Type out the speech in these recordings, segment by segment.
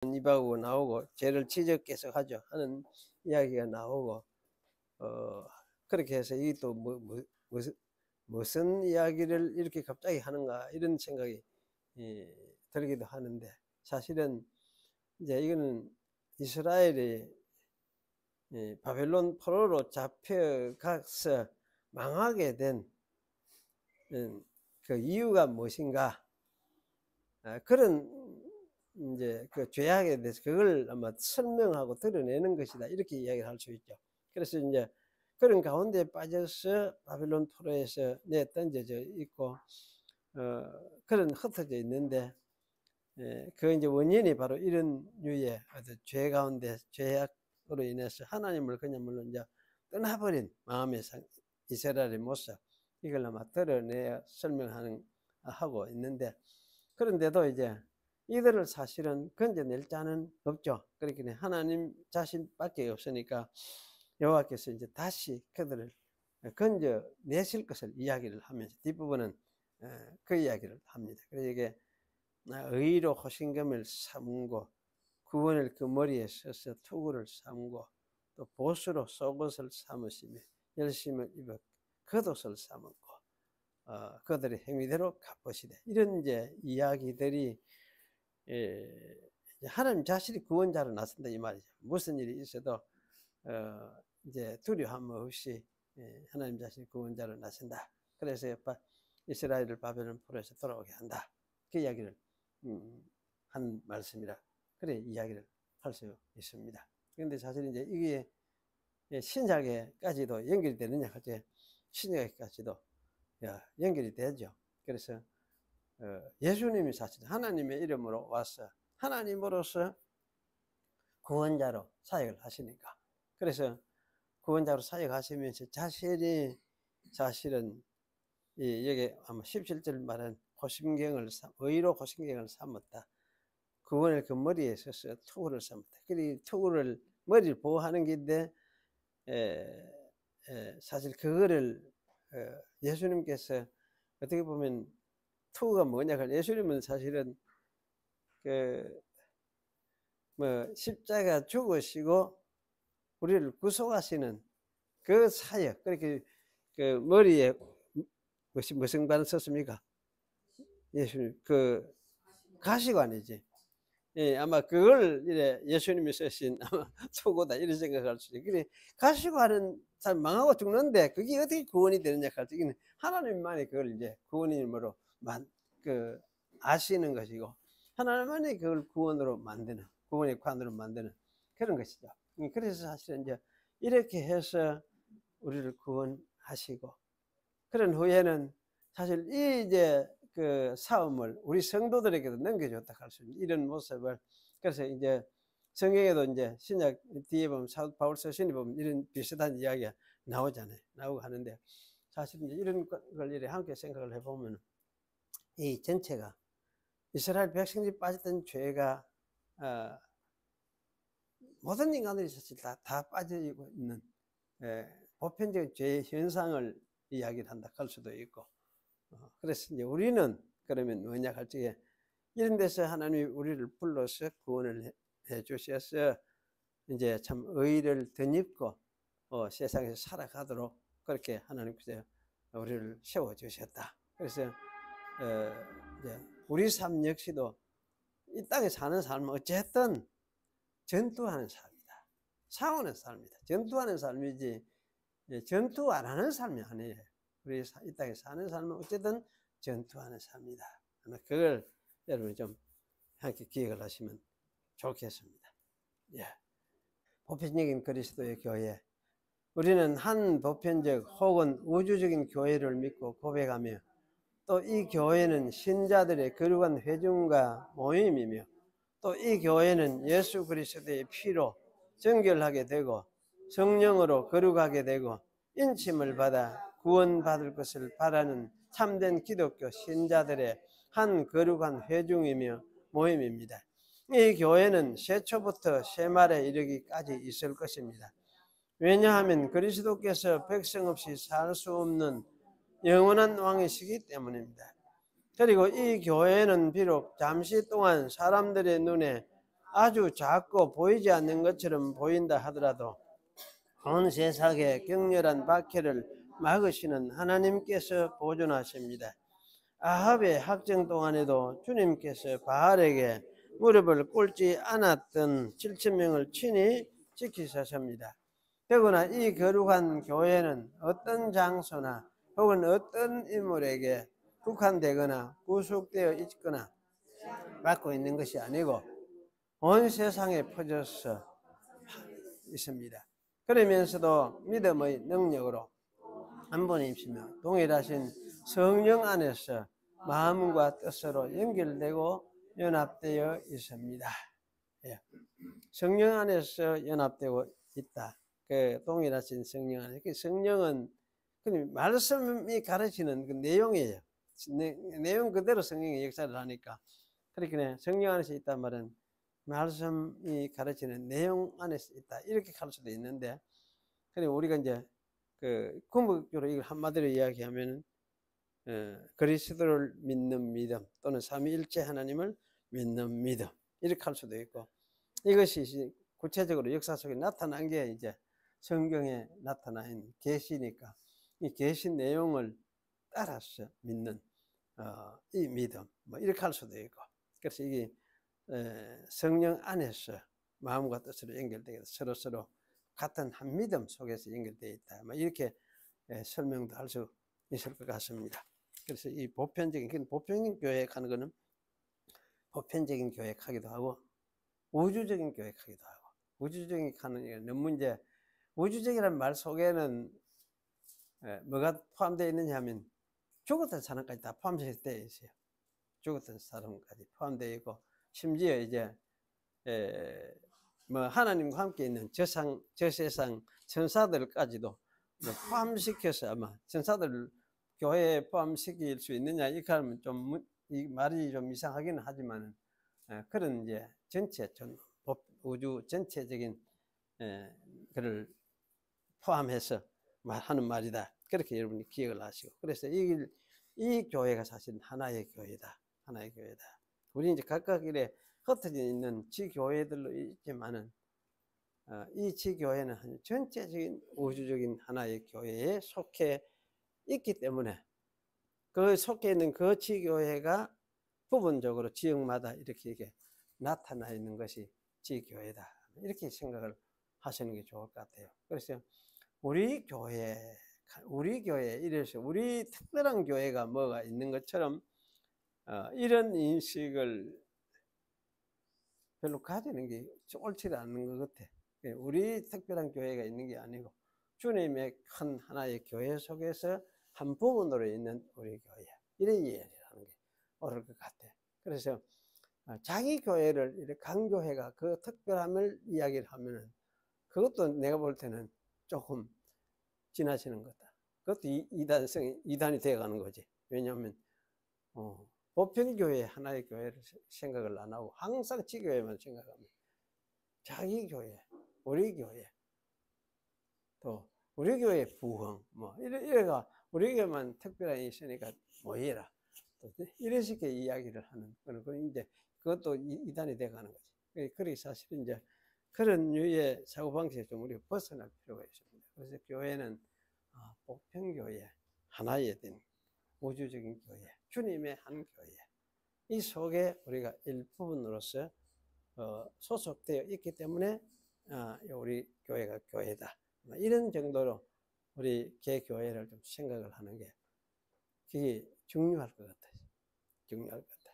입하고 나오고 죄를 지적 계속 하죠 하는 이야기가 나오고 그렇게 해서 이게 또 무슨 이야기를 이렇게 갑자기 하는가 이런 생각이 들기도 하는데 사실은 이제 이거는 이스라엘이 바벨론 포로로 잡혀가서 망하게 된 그 이유가 무엇인가 그런 이제 그 죄악에 대해서 그걸 아마 설명하고 드러내는 것이다 이렇게 이야기를 할 수 있죠. 그래서 이제 그런 가운데 빠져서 바벨론 포로에서 내던져져 있고 그런 흩어져 있는데 그 이제 원인이 바로 이런 류의 죄 가운데 죄악으로 인해서 하나님을 그냥 물론 이제 떠나버린 마음의 이스라엘의 모습 이걸 아마 드러내 설명하는 하고 있는데 그런데도 이제 이들을 사실은 건져낼 자는 없죠. 그렇기 때문에 하나님 자신밖에 없으니까 여호와께서 이제 다시 그들을 건져내실 것을 이야기를 하면서 뒷부분은 그 이야기를 합니다. 그래서 이게 의로 호신금을 삼고 구원을 그 머리에 써서 투구를 삼고 또 보수로 속옷을 삼으시며 열심을 입어 겉옷을 삼고 그들의 행위대로 갚으시되 이런 이제 이야기들이 하나님 자신이 구원자로 나선다 이 말이죠. 무슨 일이 있어도 이제 두려움 없이 하나님 자신이 구원자로 나선다. 그래서 이스라엘을 바벨론 포로에서 돌아오게 한다. 그 이야기를 한 말씀이라 그래 이야기를 할 수 있습니다. 그런데 사실 이제 이게 신약에까지도 연결이 되느냐 할 때 신약에까지도 연결이 되죠. 그래서 예수님이 사실 하나님의 이름으로 와서 하나님으로서 구원자로 사역을 하시니까 그래서 구원자로 사역하시면서 자신이 사실은 여기 아마 17절 말한 의로 호심경을 삼았다. 구원을 그 머리에 서서 투구를 삼았다. 그리고 투구를 머리를 보호하는 건데 사실 그거를 예수님께서 어떻게 보면 투구가 뭐냐 예수님은 사실은 십자가 죽으시고 우리를 구속하시는 그 사역 그렇게 그 머리에 무슨 관을 썼습니까? 예수님 그 가시관이지. 아마 그걸 예수님이 쓰신 아마 투구다 이런 생각할 수 있어요. 그래 가시관은 잘 망하고 죽는데 그게 어떻게 구원이 되느냐 할 때 하나님만이 그걸 이제 구원임으로 아시는 것이고 하나님만이 그걸 구원으로 만드는 구원의 관으로 만드는 그런 것이죠. 그래서 사실은 이제 이렇게 해서 우리를 구원하시고 그런 후에는 사실 이제 그 싸움을 우리 성도들에게도 넘겨줬다 할 수 있는 이런 모습을 그래서 이제 성경에도 이제 신약 뒤에 보면 사도 바울 서신에 보면 이런 비슷한 이야기가 나오잖아요. 나오고 하는데 사실 이제 이런 걸 이렇게 함께 생각을 해보면 이 전체가 이스라엘 백성들이 빠졌던 죄가 모든 인간들이 사실 다 빠지고 있는 보편적인 죄의 현상을 이야기를 한다 할 수도 있고 그래서 이제 우리는 그러면 뭐냐 할 적에 이런 데서 하나님이 우리를 불러서 구원을 해 주셔서 이제 참 의를 덧입고 세상에서 살아가도록 그렇게 하나님께서 우리를 세워 주셨다. 그래서 이제 우리 삶 역시도 이 땅에 사는 삶은 어쨌든 전투하는 삶이다. 싸우는 삶이다. 전투하는 삶이지 전투 안 하는 삶이 아니에요. 우리 이 땅에 사는 삶은 어쨌든 전투하는 삶이다. 아마 그걸 여러분이 좀 함께 기억을 하시면 좋겠습니다. 예. 보편적인 그리스도의 교회. 우리는 한 보편적 혹은 우주적인 교회를 믿고 고백하며 또 이 교회는 신자들의 거룩한 회중과 모임이며 또 이 교회는 예수 그리스도의 피로 정결하게 되고 성령으로 거룩하게 되고 인침을 받아 구원받을 것을 바라는 참된 기독교 신자들의 한 거룩한 회중이며 모임입니다. 이 교회는 세초부터 세말에 이르기까지 있을 것입니다. 왜냐하면 그리스도께서 백성 없이 살 수 없는 영원한 왕이시기 때문입니다. 그리고 이 교회는 비록 잠시 동안 사람들의 눈에 아주 작고 보이지 않는 것처럼 보인다 하더라도 온 세상에 격렬한 박해를 막으시는 하나님께서 보존하십니다. 아합의 학정 동안에도 주님께서 바알에게 무릎을 꿇지 않았던 7,000명을 친히 지키셨습니다. 더구나 이 거룩한 교회는 어떤 장소나 혹은 어떤 인물에게 국한되거나 구속되어 있거나 맡고 있는 것이 아니고 온 세상에 퍼져서 있습니다. 그러면서도 믿음의 능력으로 한 분이시며 동일하신 성령 안에서 마음과 뜻으로 연결되고 연합되어 있습니다. 예. 성령 안에서 연합되고 있다. 그 동일하신 성령 안에. 그 성령은 말씀이 가르치는 그 내용이에요. 내용 그대로 성령이 역사를 하니까. 그렇게 성령 안에서 있단 말은 말씀이 가르치는 내용 안에서 있다. 이렇게 갈 수도 있는데, 그래 우리가 이제 그 궁극적으로 이걸 한마디로 이야기하면 그리스도를 믿는 믿음 또는 삼위일체 하나님을 믿는 믿음 이렇게 할 수도 있고, 이것이 구체적으로 역사 속에 나타난 게 이제 성경에 나타난 계시니까 이 계시 내용을 따라서 믿는 이 믿음 뭐 이렇게 할 수도 있고, 그래서 이게 성령 안에서 마음과 뜻으로 연결되게 서로 같은 한 믿음 속에서 연결되어 있다. 뭐 이렇게 설명도 할 수 있을 것 같습니다. 그래서 이 보편적인 교역하는 것은 보편적인 교역하기도 하고 우주적인 교역하기도 하고, 우주적인 하는 너무 이제 우주적이라는 말 속에는 뭐가 포함되어 있느냐 하면 죽었던 사람까지 다 포함되어 있어요. 죽었던 사람까지 포함되어 있고, 심지어 이제 뭐 하나님과 함께 있는 저 세상 천사들까지도 뭐 포함시켜서 아마 천사들 교회에 포함시킬 수 있느냐 이렇게 하면 좀 이 말이 좀 이상하기는 하지만 그런 이제 전체 우주 전체적인 그를 포함해서 하는 말이다. 그렇게 여러분이 기억을 하시고, 그래서 이 교회가 사실 하나의 교회다. 하나의 교회다. 우리 이제 각각 이래 흩어져 있는 지교회들로 있지만은 이 지교회는 전체적인 우주적인 하나의 교회에 속해 있기 때문에 그 속해 있는 그 지교회가 부분적으로 지역마다 이렇게 나타나 있는 것이 지교회다. 이렇게 생각을 하시는 게 좋을 것 같아요. 그래서 우리 교회 이래서 우리 특별한 교회가 뭐가 있는 것처럼 이런 인식을 별로 가지는 게 옳지 않는 것 같아. 우리 특별한 교회가 있는 게 아니고 주님의 큰 하나의 교회 속에서 한 부분으로 있는 우리 교회, 이래 이해를 하는 게 옳을 것 같아. 그래서 자기 교회를 이렇게 강조해가 그 특별함을 이야기를 하면은 그것도 내가 볼 때는 조금 지나치는 거다. 그것도 이단이 되어가는 거지. 왜냐하면 보편교회 하나의 교회를 생각을 안 하고 항상 지교회만 생각하면 자기 교회, 우리 교회, 또 우리 교회 부흥 뭐 이래가 우리 교회만 특별한 있으니까 모이라 또 이런 식의 이야기를 하는 그런 이제 그것도 이단이 돼가는 거지. 그래 사실은 이제 그런 류의 사고방식에 좀 우리가 벗어날 필요가 있습니다. 그래서 교회는 보편교회, 하나의 된 우주적인 교회, 주님의 한 교회, 이 속에 우리가 일부분으로서 소속되어 있기 때문에 우리 교회가 교회다. 이런 정도로 우리 개교회를 좀 생각을 하는 게 그게 중요할 것 같아요. 중요할 것 같아요.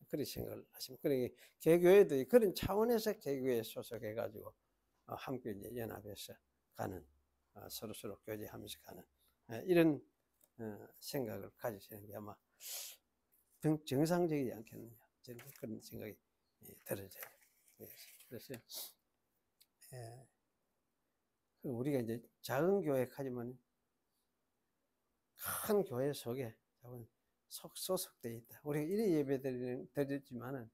그런 생각을 하시면, 그러니 개교회도 그런 차원에서 개교회에 소속해가지고 함께 이제 연합해서 가는 서로 교제하면서 가는 이런 생각을 가지시는 게 아마 정상적이지 않겠느냐, 저는 그런 생각이 들어져요. 그래서 우리가 이제 작은 교회 하지만 큰 교회 속에 소속되어 있다. 우리가 이리 예배드리지만은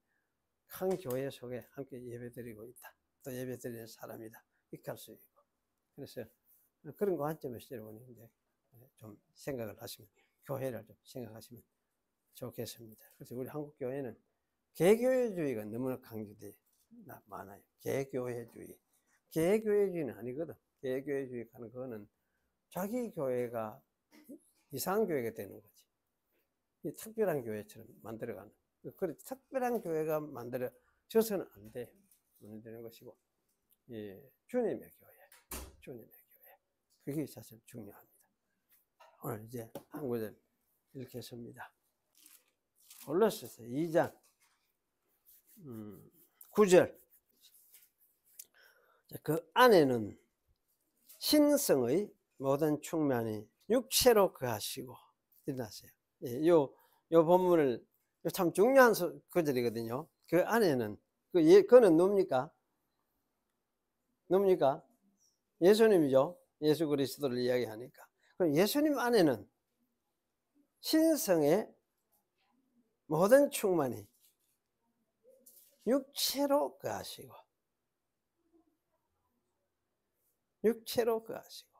큰 교회 속에 함께 예배드리고 있다. 또 예배드리는 사람이다. 이렇게 할 수 있고. 그래서 그런 관점에서 여러분이 이제 좀 생각을 하시면, 교회를 좀 생각하시면 좋겠습니다. 그래서 우리 한국 교회는 개교회주의가 너무나 강조돼 많아요. 개교회주의. 개교회주의는 아니거든. 개교회주의 하는 거는 자기 교회가 이상한 교회가 되는 거지. 이 특별한 교회처럼 만들어가는. 그래 특별한 교회가 만들어져서는 안 돼. 안 되는 것이고, 예, 주님의 교회, 주님의 교회. 그게 사실 중요합니다. 오늘 이제 한 구절 읽겠습니다. 골로새서 2장 9절. 그 안에는 신성의 모든 충만이 육체로 거하시고. 일어나세요. 예, 요 본문을 참 중요한 구절이거든요. 그 안에는 그는 누굽니까? 누굽니까? 예수님이죠. 예수 그리스도를 이야기하니까. 그럼 예수님 안에는 신성의 모든 충만이 육체로 거하시고, 육체로 거하시고.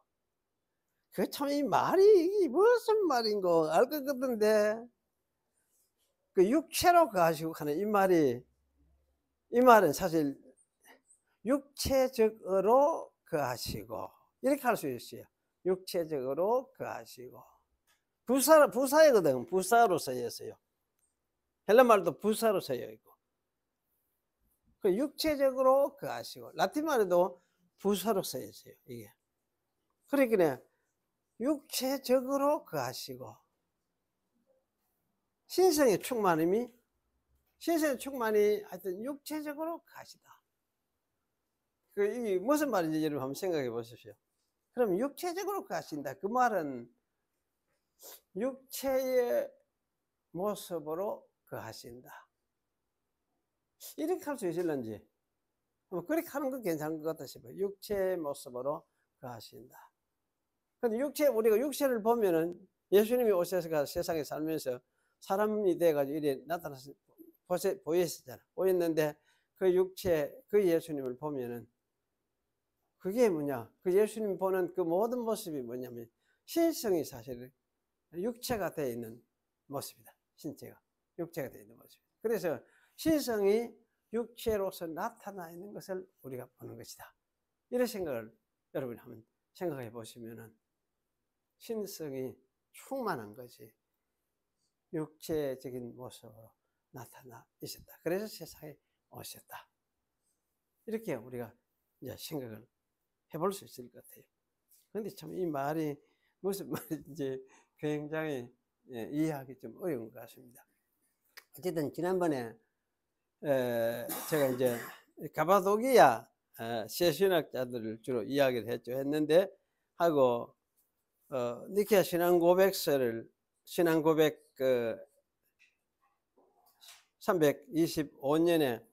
그 참 이 말이 무슨 말인고 알 것 같은데, 그 육체로 거하시고 하는 이 말은 사실 육체적으로 거하시고 이렇게 할 수 있어요. 육체적으로 거하시고. 부사이거든. 부사로 쓰여 있어요. 헬라 말도 부사로 쓰여 있고. 그 육체적으로 거하시고. 라틴 말에도 부사로 쓰여 있어요. 이게. 그러니까 육체적으로 거하시고. 신성의 충만이 하여튼 육체적으로 거하시다. 이게 무슨 말인지 여러분 한번 생각해 보십시오. 그럼 육체적으로 거하신다. 그 말은 육체의 모습으로 거하신다. 이렇게 할 수 있을런지. 그렇게 하는 건 괜찮은 것 같다 싶어요. 육체의 모습으로 거하신다. 근데 우리가 육체를 보면은 예수님이 오셔서 세상에 살면서 사람이 돼가지고 이래 나타나서 보였었잖아. 보였는데 그 육체, 그 예수님을 보면은 그게 뭐냐? 그 예수님 보는 그 모든 모습이 뭐냐면 신성이 사실 육체가 되어 있는 모습이다. 신체가 육체가 되어 있는 모습. 그래서 신성이 육체로서 나타나 있는 것을 우리가 보는 것이다. 이런 생각을 여러분이 한번 생각해 보시면은 신성이 충만한 것이 육체적인 모습으로 나타나 있었다. 그래서 세상에 오셨다. 이렇게 우리가 이제 생각을 해볼 수 있을 것 같아요. 그런데 참 이 말이 무슨 말인지 굉장히 이해하기 좀 어려운 것 같습니다. 어쨌든 지난번에 제가 이제 가바도기아 새신학자들을 주로 이야기를 했는데 하고 니케아 신앙고백 325년에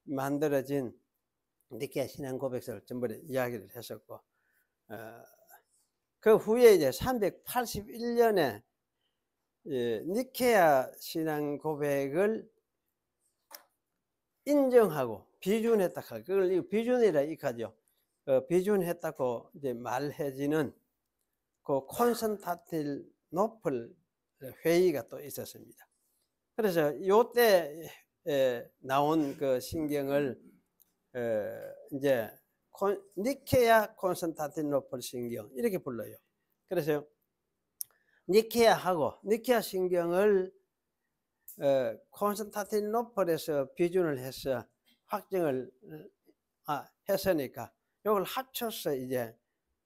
만들어진 니케아 신앙고백서를 전번에 이야기를 했었고, 그 후에 이제 381년에 니케아 신앙고백을 인정하고 비준했다. 그걸 비준이라 이카죠. 비준했다고 이제 말해지는 그 콘스탄티노플 회의가 또 있었습니다. 그래서 요때 나온 그 신경을 이제 니케아 콘스탄티노플 신경 이렇게 불러요. 그래서 니케아 신경을 콘스탄티노플에서 비준을 해서 확정을 했으니까 이걸 합쳐서 이제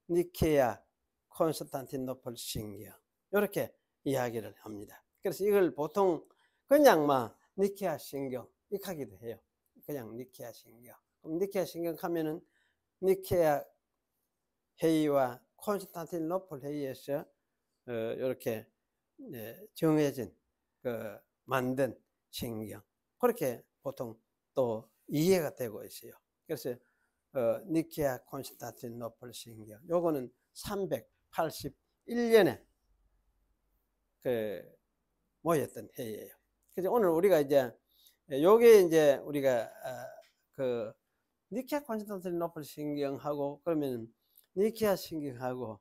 니케아 콘스탄티노플 신경 이렇게 이야기를 합니다. 그래서 이걸 보통 그냥 니케아 신경 이렇게 하기도 해요. 그냥 니케아 신경. 그럼 니케아 신경 하면은 니케아 회의와 콘스탄티노플 회의에서 이렇게 정해진 만든 신경, 그렇게 보통 또 이해가 되고 있어요. 그래서 니케아 콘스탄티노플 신경, 요거는 381년에 모였던 회의예요. 그래서 오늘 우리가 이제 요게 이제 우리가 니케아 콘스탄티노플 신경하고 그러면 니케아 신경하고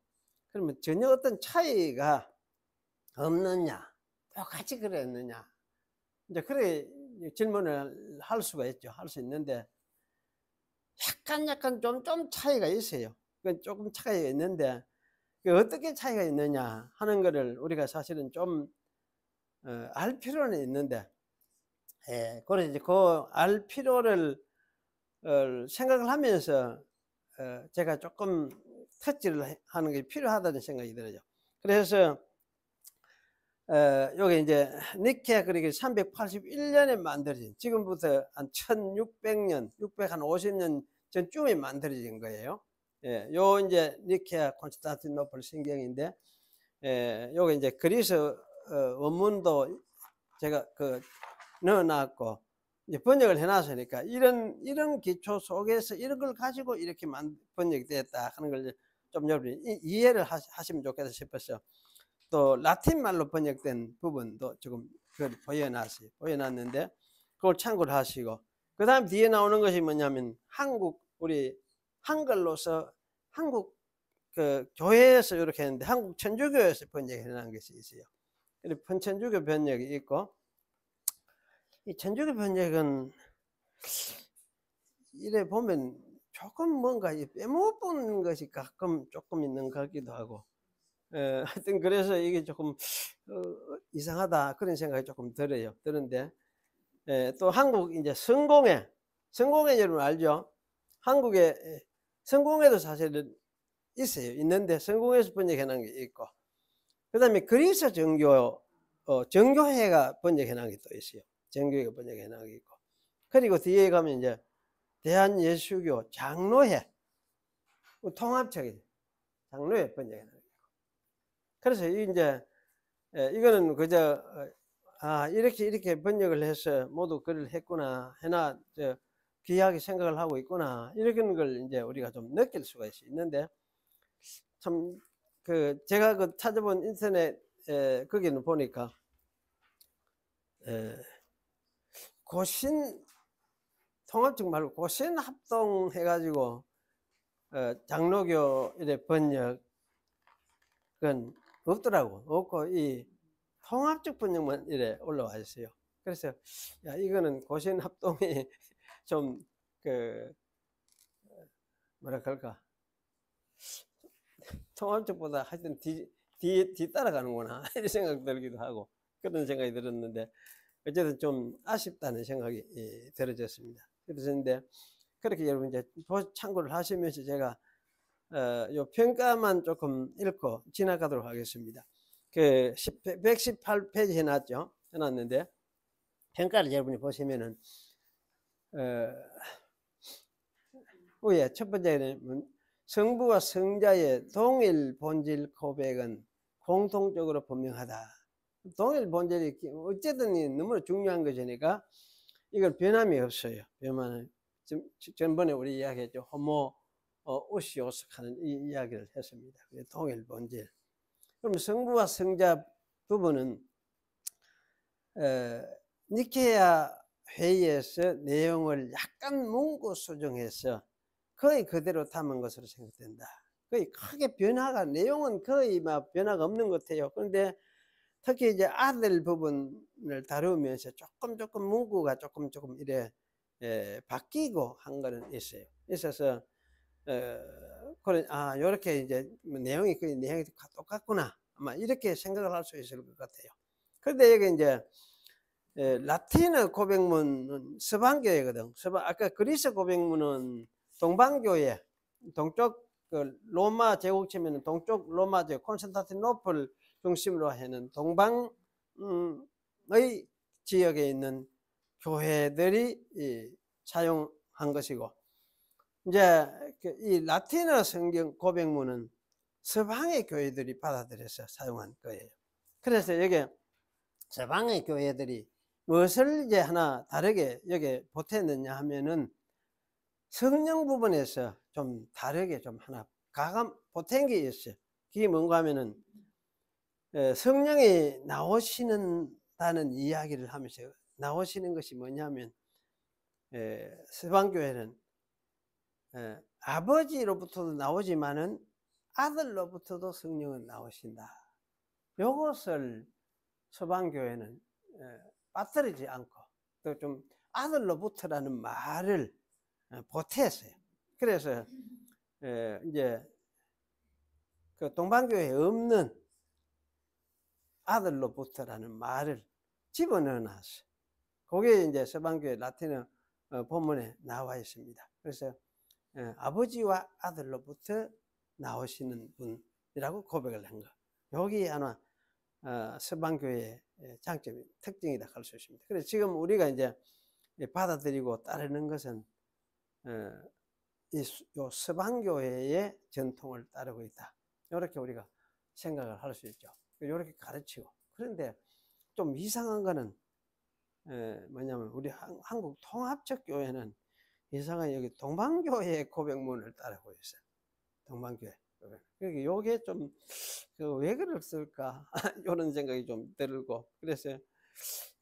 그러면 전혀 어떤 차이가 없느냐, 똑같이 그랬느냐, 이제 그래 질문을 할 수가 있죠. 할 수 있는데 약간 좀 차이가 있어요. 그 조금 차이가 있는데 어떻게 차이가 있느냐 하는 거를 우리가 사실은 좀 알 필요는 있는데, 예, 그래서 이제 그 알 필요를 생각을 하면서 제가 조금 터치를 하는 게 필요하다는 생각이 들어요. 그래서 여기 이제 니케아 그리고 381년에 만들어진, 지금부터 한 1600년, 650년 전쯤에 만들어진 거예요. 예, 요 이제 니케아 콘스탄티노플 신경인데, 요게 이제 그리스 원문도 제가 넣어놨고 이제 번역을 해놨으니까 이런 기초 속에서 이런 걸 가지고 이렇게 번역이 됐다 하는 걸 좀 여러분이 이해를 하시면 좋겠다 싶어서 또 라틴 말로 번역된 부분도 조금 보여놨는데 그걸 참고를 하시고, 그 다음 뒤에 나오는 것이 뭐냐면 우리 한글로서 한국 교회에서 이렇게 했는데 한국 천주교에서 번역해 놓은 것이 있어요. 그리고 천주교 번역이 있고, 이 천주교 번역은 이래 보면 조금 뭔가 빼먹은 것이 가끔 조금 있는 것 같기도 하고, 하여튼 그래서 이게 조금 이상하다 그런 생각이 조금 드는데, 또 한국 이제 성공회 여러분 알죠? 한국에 성공회도 사실은 있는데 성공회에서 번역해 놓은 게 있고, 그 다음에 그리스 정교회가 번역해 놓은 게 또 있어요. 정교회가 번역해 놓은 게 있고, 그리고 뒤에 가면 이제 대한예수교 장로회 통합적인 장로회 번역해 놓은 게 있고, 그래서 이제 이거는 그저 이렇게 번역을 해서 모두 글을 했구나 해나 귀하게 생각을 하고 있구나 이런 걸 이제 우리가 좀 느낄 수가 있는데, 참 제가 찾아본 인터넷 거기는 보니까 고신 통합적 말고 고신 합동해 가지고 장로교 이래 번역은 없더라고. 없고 이 통합적 번역만 이래 올라와 있어요. 그래서 이거는 고신 합동이 좀 뭐라 그럴까, 통합적보다 하여튼 뒤따라가는구나 이런 생각 들기도 하고 그런 생각이 들었는데, 어쨌든 좀 아쉽다는 생각이 들어졌습니다. 그런데 그렇게 여러분 이제 참고를 하시면서 제가 요 평가만 조금 읽고 지나가도록 하겠습니다. 118페이지 해놨는데 평가를 여러분이 보시면은 위에 첫 번째는 성부와 성자의 동일 본질 고백은 공통적으로 분명하다. 동일 본질이 어쨌든 너무 중요한 것이니까 이걸 변함이 없어요. 변화는 전번에 우리 이야기했죠. 호모 우시오스 하는 이 이야기를 했습니다. 동일 본질. 그럼 성부와 성자 부분은 니케아 회의에서 내용을 약간 문구 수정해서 거의 그대로 담은 것으로 생각된다. 거의 크게 내용은 거의 막 변화가 없는 것 같아요. 그런데 특히 이제 아들 부분을 다루면서 조금 문구가 조금 이래 바뀌고 한 거는 있어서 요렇게 이제 내용이 똑같구나 아마 이렇게 생각을 할 수 있을 것 같아요. 그런데 여기 이제 라틴어 고백문은 서방교회거든. 아까 그리스 고백문은 동방교회, 동쪽 로마 제국 치면 동쪽 로마 제국 콘스탄티노플 중심으로 하는 동방의 지역에 있는 교회들이 사용한 것이고, 이제 이 라틴어 성경 고백문은 서방의 교회들이 받아들여서 사용한 거예요. 그래서 여기 서방의 교회들이 무엇을 이제 하나 다르게 여기 보탰느냐 하면은 성령 부분에서 좀 다르게 좀 하나 보탠 게 있어요. 그게 뭔가 하면은 성령이 나오시는다는 이야기를 하면서 나오시는 것이 뭐냐면 서방교회는 아버지로부터도 나오지만은 아들로부터도 성령은 나오신다. 이것을 서방교회는 빠뜨리지 않고 또 좀 아들로부터라는 말을 보태었어요. 그래서 이제 그 동방교회에 없는 아들로부터라는 말을 집어넣어 놨어요. 그게 이제 서방교회 라틴어 본문에 나와 있습니다. 그래서 아버지와 아들로부터 나오시는 분이라고 고백을 한 거. 여기 아마 서방교회의 장점이 특징이다 할 수 있습니다. 그래서 지금 우리가 이제 받아들이고 따르는 것은 이 서방교회의 전통을 따르고 있다. 이렇게 우리가 생각을 할 수 있죠. 이렇게 가르치고. 그런데 좀 이상한 거는 뭐냐면 우리 한국 통합적 교회는 이상한 여기 동방교회의 고백문을 따르고 있어요. 동방교회. 그러니까 요게 좀 왜 그랬을까 이런 생각이 좀 들고, 그래서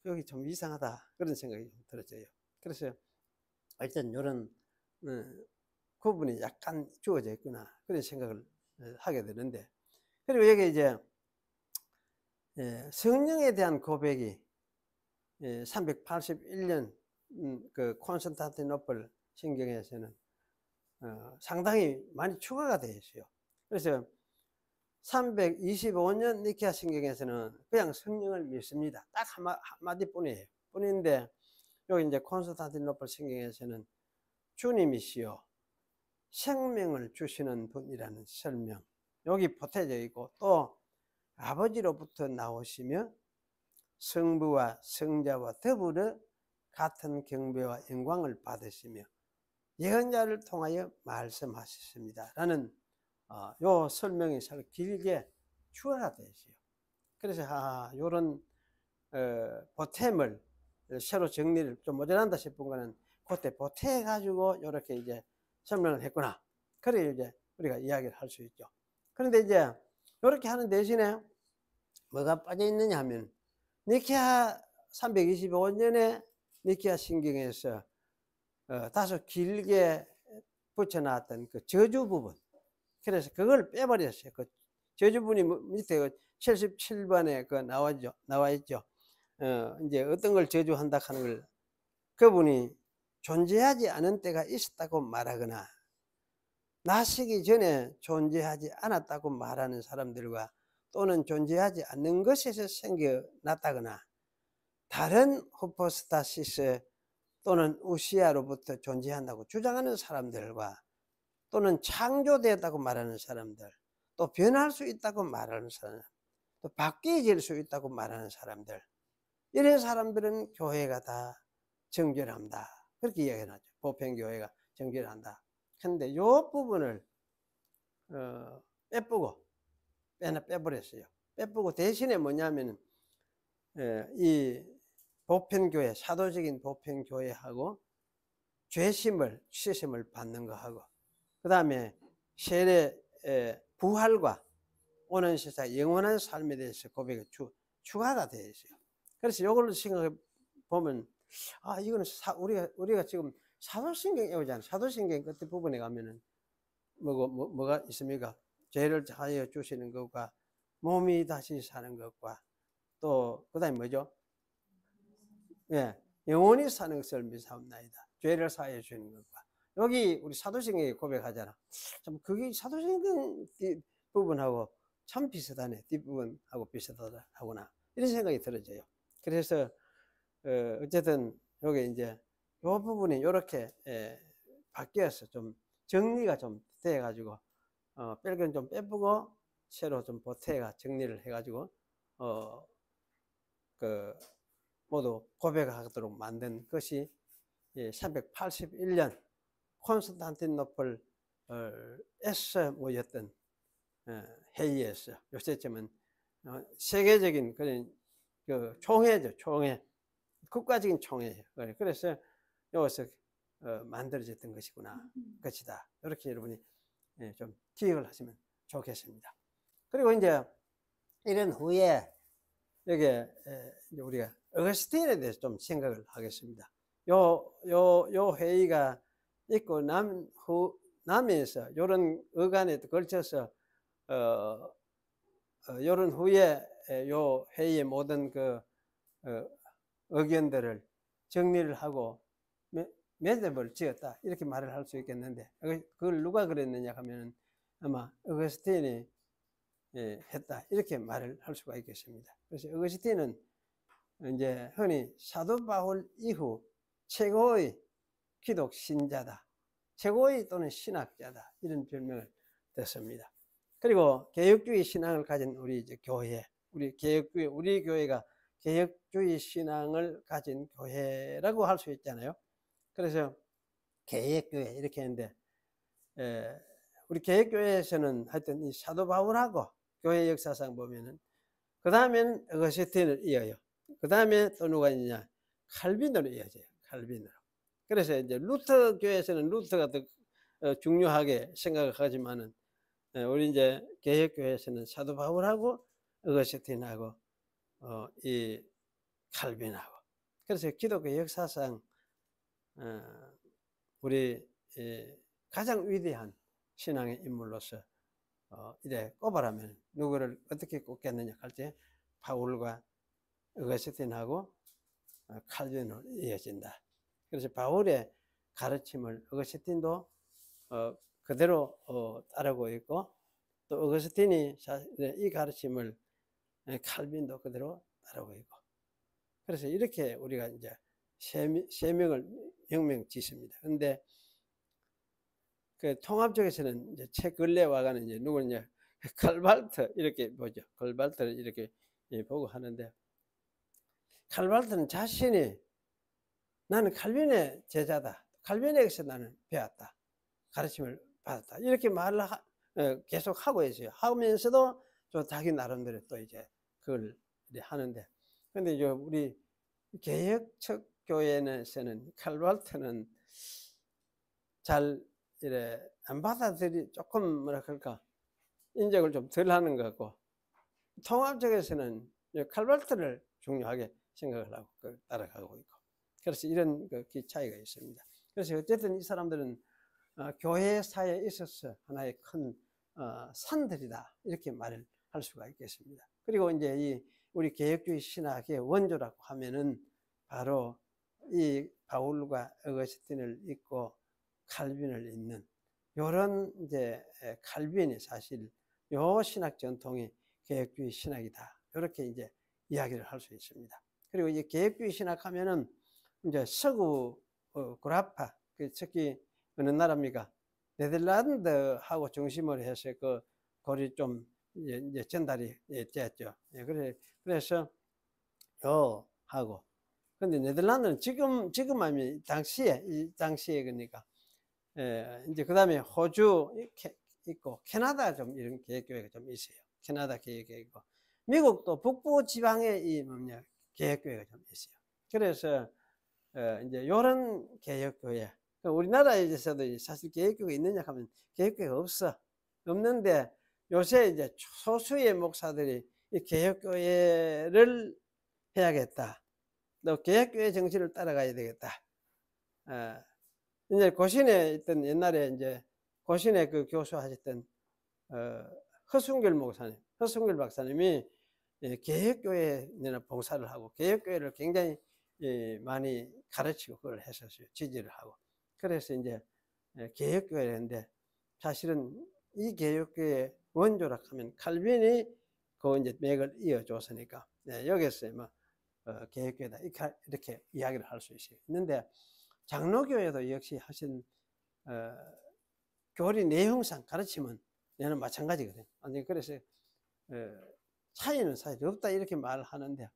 여기 좀 이상하다 그런 생각이 좀 들었어요. 그래서 일단 이런 구분이 약간 주어져 있구나 그런 생각을 하게 되는데, 그리고 여기 이제 성령에 대한 고백이 381년 그 콘스탄티노플 신경에서는 상당히 많이 추가가 되어 있어요. 그래서 325년 니케아 신경에서는 그냥 성령을 믿습니다. 딱 한마디 뿐인데 여기 이제 콘스탄티노플 신경에서는 주님이시여 생명을 주시는 분이라는 설명 여기 보태져 있고, 또 아버지로부터 나오시며 성부와 성자와 더불어 같은 경배와 영광을 받으시며 예언자를 통하여 말씀하셨습니다 라는 요 설명이 잘 길게 추가가 되어 있어요. 그래서 요런 보탬을 새로 정리를 좀 모자란다 싶은 거는 그때 보태 가지고 이렇게 이제 설명을 했구나, 그래 이제 우리가 이야기를 할 수 있죠. 그런데 이제 이렇게 하는 대신에 뭐가 빠져 있느냐 하면 니케아 325년에 니케아 신경에서 다소 길게 붙여놨던 그 저주 부분, 그래서 그걸 빼버렸어요. 그 저주분이 밑에 77번에 그 나와 있죠. 이제 어떤 걸 저주한다 하는 걸 그분이 존재하지 않은 때가 있었다고 말하거나 나시기 전에 존재하지 않았다고 말하는 사람들과 또는 존재하지 않는 것에서 생겨났다거나 다른 후포스타시스 또는 우시아로부터 존재한다고 주장하는 사람들과 또는 창조되었다고 말하는 사람들, 또 변할 수 있다고 말하는 사람, 또 바뀌어질 수 있다고 말하는 사람들, 이런 사람들은 교회가 다 정결합니다. 그렇게 이야기하죠. 보편교회가 정결한다. 근데 이 부분을 빼버렸어요. 빼보고 대신에 뭐냐면 이 보편교회, 사도적인 보편교회하고 죄심을 씻음을 받는 거하고 그 다음에 세례 부활과 오는 세상 영원한 삶에 대해서 고백이 추가가 되어 있어요. 그래서 이걸로 생각해 보면 이거는 우리가 지금 사도신경 외우잖아요. 사도신경 끝에 부분에 가면은 뭐가 있습니까? 죄를 사하여 주시는 것과 몸이 다시 사는 것과 또 그다음에 뭐죠? 예, 영원히 사는 것을 믿사옵나이다. 죄를 사하여 주시는 것과 여기 우리 사도신경에 고백하잖아. 참 그게 사도신경 부분하고 참 비슷하네. 뒷부분하고 비슷하구나 이런 생각이 들어져요. 그래서 어쨌든 여기 이제 이 부분이 이렇게 바뀌어서 좀 정리가 좀 돼 가지고 뺄 건 좀 빼보고 새로 좀 보태가 정리를 해 가지고 그 모두 고백하도록 만든 것이 381년 콘스탄티노플에서 모였던 회의에서 요새쯤은 세계적인 그런 그 총회죠. 총회, 국가적인 총회예요. 그래서 여기서 만들어졌던 것이다. 이렇게 여러분이 좀 기억을 하시면 좋겠습니다. 그리고 이제 이런 후에 여기 우리가 어거스틴에 대해서 좀 생각을 하겠습니다. 요 회의가 있고 남에서 이런 어간에 걸쳐서 이런 후에 요 회의의 모든 그 의견들을 정리를 하고 매듭을 지었다 이렇게 말을 할 수 있겠는데, 그걸 누가 그랬느냐 하면 아마 어거스틴이 했다 이렇게 말을 할 수가 있겠습니다. 그래서 어거스틴은 이제 흔히 사도 바울 이후 최고의 기독 신자다, 최고의 또는 신학자다 이런 별명을 듣습니다. 그리고 개혁주의 신앙을 가진 우리 이제 교회, 우리 교회가 개혁주의 신앙을 가진 교회라고 할 수 있잖아요. 그래서 개혁교회 이렇게 했는데, 우리 개혁교회에서는 하여튼 이 사도 바울하고 교회 역사상 보면은 그 다음에는 어거스틴을 이어요. 그 다음에 또 누가 있느냐, 칼빈으로 이어져요. 칼빈으로. 그래서 이제 루터 교회에서는 루터가 더 중요하게 생각을 하지만은, 우리 이제 개혁교회에서는 사도 바울하고 어거스틴하고 이 칼빈하고. 그래서 기독교 역사상 우리 가장 위대한 신앙의 인물로서 이제 꼽아라면 누구를 어떻게 꼽겠느냐 할 때 바울과 어거스틴하고 칼빈으로 이어진다. 그래서 바울의 가르침을 어거스틴도 그대로 따르고 있고, 또 어거스틴이 이 가르침을 칼빈도 그대로 따르고 있고, 그래서 이렇게 우리가 이제 세 명을 명명 짓습니다. 근데 그 통합 쪽에서는 이제 최근래 와가는 이제 누구냐, 칼발트 이렇게 보죠. 칼발트를 이렇게 보고 하는데, 칼발트는 자신이 나는 칼빈의 제자다, 칼빈에게서 나는 배웠다, 가르침을 받았다 이렇게 말을 계속 하고 있어요. 하면서도 또 자기 나름대로 또 이제 그걸 하는데, 근데 이제 우리 개혁적 교회에서는 칼발트는 잘 이래 안 받아들이, 조금 뭐라 그럴까 인정을 좀 덜 하는 것 같고, 통합적에서는 칼발트를 중요하게 생각을 하고 따라가고 있고, 그래서 이런 차이가 있습니다. 그래서 어쨌든 이 사람들은 교회사에 있어서 하나의 큰 산들이다 이렇게 말을 할 수가 있겠습니다. 그리고 이제 이 우리 개혁주의 신학의 원조라고 하면은 바로 이 바울과 어거스틴을 잇고 칼빈을 잇는 요런 이제 칼빈이 사실 요 신학 전통이 개혁주의 신학이다 이렇게 이제 이야기를 할 수 있습니다. 그리고 이제 개혁주의 신학 하면은 이제 서구 구라파, 특히 어느 나라입니까? 네덜란드하고 중심으로 해서 그 고리 좀 이제 전달이 됐죠. 그래서 요 하고, 근데 네덜란드는 지금 하면 이 당시에 그러니까 이제 그 다음에 호주 있고 캐나다 좀 이런 개혁교회가 좀 있어요. 캐나다 개혁교회 있고, 미국도 북부 지방에 이 뭐냐 개혁교회가 좀 있어요. 그래서 이제 요런 개혁교회, 우리나라에서도 사실 개혁교회가 있느냐 하면 개혁교회가 없는데, 요새 이제 소수의 목사들이 이 개혁교회를 해야겠다, 또 개혁교회 정신을 따라가야 되겠다. 이제 고신에 있던 옛날에 이제 고신에 그 교수하셨던 허순결 목사님, 허순결 박사님이 개혁교회에 봉사를 하고 개혁교회를 굉장히 많이 가르치고 그걸 했었어요. 지지를 하고. 그래서 이제 개혁교회인데, 사실은 이 개혁교회 원조라 하면 칼빈이 그 이제 맥을 이어줬으니까 여기서 뭐 개혁교회다 이렇게 이야기를 할 수 있는데, 장로교회도 역시 하신 교리 내용상 가르침은 얘는 마찬가지거든요. 그래서 차이는 사실 없다 이렇게 말을 하는데,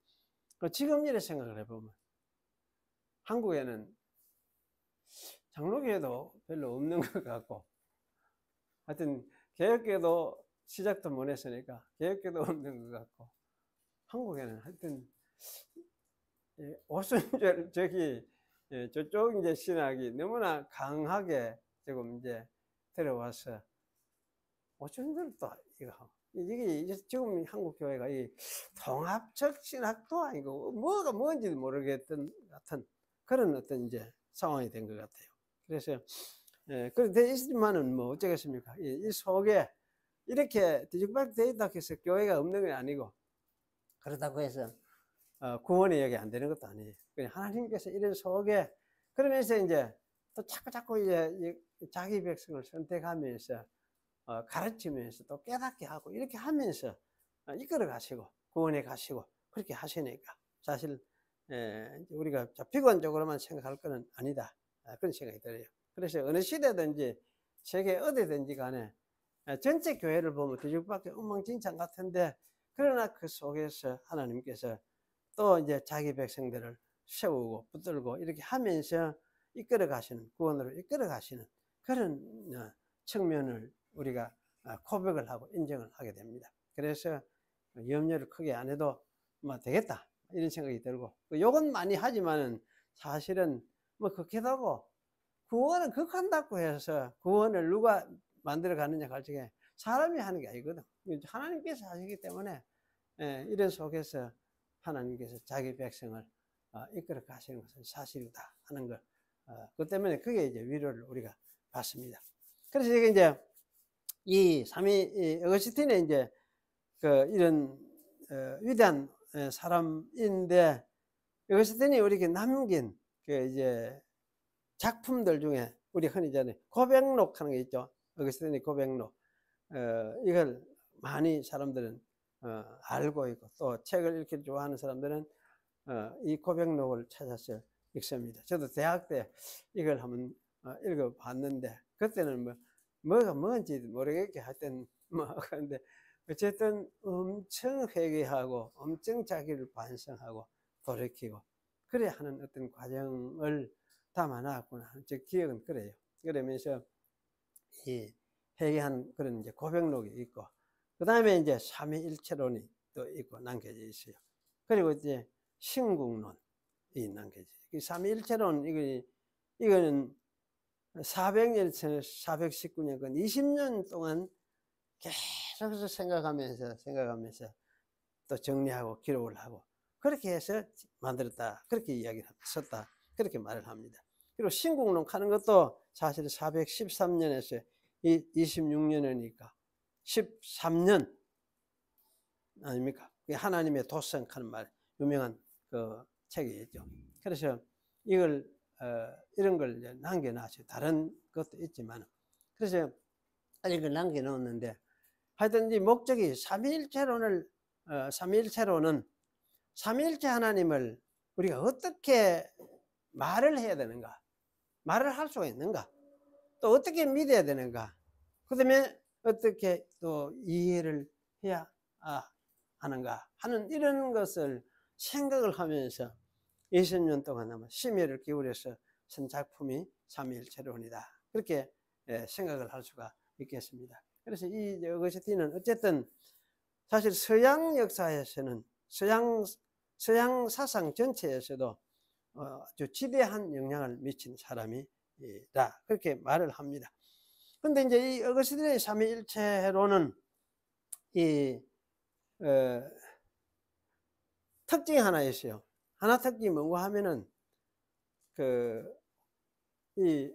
지금 이렇게 생각을 해보면 한국에는 장로교회도 별로 없는 것 같고, 하여튼 개혁교회도 시작도 못 했으니까 개혁교회도 없는 것 같고, 한국에는 하여튼 오순절 저쪽 이제 신학이 너무나 강하게 지금 이제 들어와서 오순절도 이게 지금 한국 교회가 이 통합적 신학도 아니고 뭐가 뭔지 모르겠던 같은 그런 어떤 이제 상황이 된 것 같아요. 그래서 그래 있지만은 뭐 어쩌겠습니까? 이 속에 이렇게 뒤죽박죽 돼 있다고 해서 교회가 없는 건 아니고, 그렇다고 해서 구원이 여기 안 되는 것도 아니에요. 그냥 하나님께서 이런 속에, 그러면서 이제 또 자꾸 이제 자기 백성을 선택하면서 가르치면서 또 깨닫게 하고 이렇게 하면서 이끌어 가시고 구원해 가시고 그렇게 하시니까 사실 우리가 비관적으로만 생각할 거는 아니다, 그런 생각이 들어요. 그래서 어느 시대든지 세계 어디든지 간에 전체 교회를 보면 뒤죽박죽 엉망진창 같은데, 그러나 그 속에서 하나님께서 또 이제 자기 백성들을 세우고 붙들고 이렇게 하면서 이끌어 가시는, 구원으로 이끌어 가시는 그런 측면을 우리가 고백을 하고 인정을 하게 됩니다. 그래서 염려를 크게 안 해도 뭐 되겠다 이런 생각이 들고, 욕은 많이 하지만은 사실은 뭐 극하다고 구원은 극한다고 해서 구원을 누가 만들어 가느냐 할 적에 사람이 하는 게 아니거든. 하나님께서 하시기 때문에 이런 속에서 하나님께서 자기 백성을 이끌어 가시는 것은 사실이다 하는 것, 그 때문에 그게 이제 위로를 우리가 받습니다. 그래서 이제 이 어거스틴의 이제 이런 위대한 사람인데, 어거스틴이 우리에게 남긴 이제 작품들 중에 우리 흔히 이제 고백록 하는 게 있죠. 어거스틴의 고백록, 이걸 많이 사람들은 알고 있고, 또 책을 읽기 좋아하는 사람들은 이 고백록을 찾아서 읽습니다. 저도 대학 때 이걸 한번 읽어봤는데, 그때는 뭐가 뭔지 모르겠게 하여튼 그런데 어쨌든 엄청 회개하고 엄청 자기를 반성하고 돌이키고 그래 하는 어떤 과정을 담아놨구나, 제 기억은 그래요. 그러면서 이 회개한 그런 이제 고백록이 있고, 그 다음에 이제 삼위일체론이 또 있고 남겨져 있어요. 그리고 이제 신국론이 남겨져 있어요. 이 삼위일체론, 이거는 400년, 419년, 20년 동안 계속해서 생각하면서 또 정리하고 기록을 하고 그렇게 해서 만들었다, 그렇게 이야기를 썼다, 그렇게 말을 합니다. 그리고 신국론 하는 것도 사실 413년에서 26년이니까 13년 아닙니까? 하나님의 도성 하는 말, 유명한 그 책이 있죠. 그래서 이걸 이런 걸 남겨놨어요. 다른 것도 있지만. 그래서 이걸 남겨놓았는데, 하여튼 이 목적이 삼위일체로는 삼위일체 하나님을 우리가 어떻게 말을 해야 되는가, 말을 할 수가 있는가, 또 어떻게 믿어야 되는가, 그 다음에 어떻게 또 이해를 해야 하는가 하는 이런 것을 생각을 하면서 20년 동안 아마 심혈을 기울여서 쓴 작품이 삼위일체론이다, 그렇게 생각을 할 수가 있겠습니다. 그래서 이 어거스틴은 어쨌든 사실 서양 역사에서는 서양 사상 전체에서도 아주 지대한 영향을 미친 사람이다, 그렇게 말을 합니다. 그런데 이제 이 어거스틴의 삼위일체론은 이 특징이 하나 있어요. 하나 특징이 뭔가 하면은 이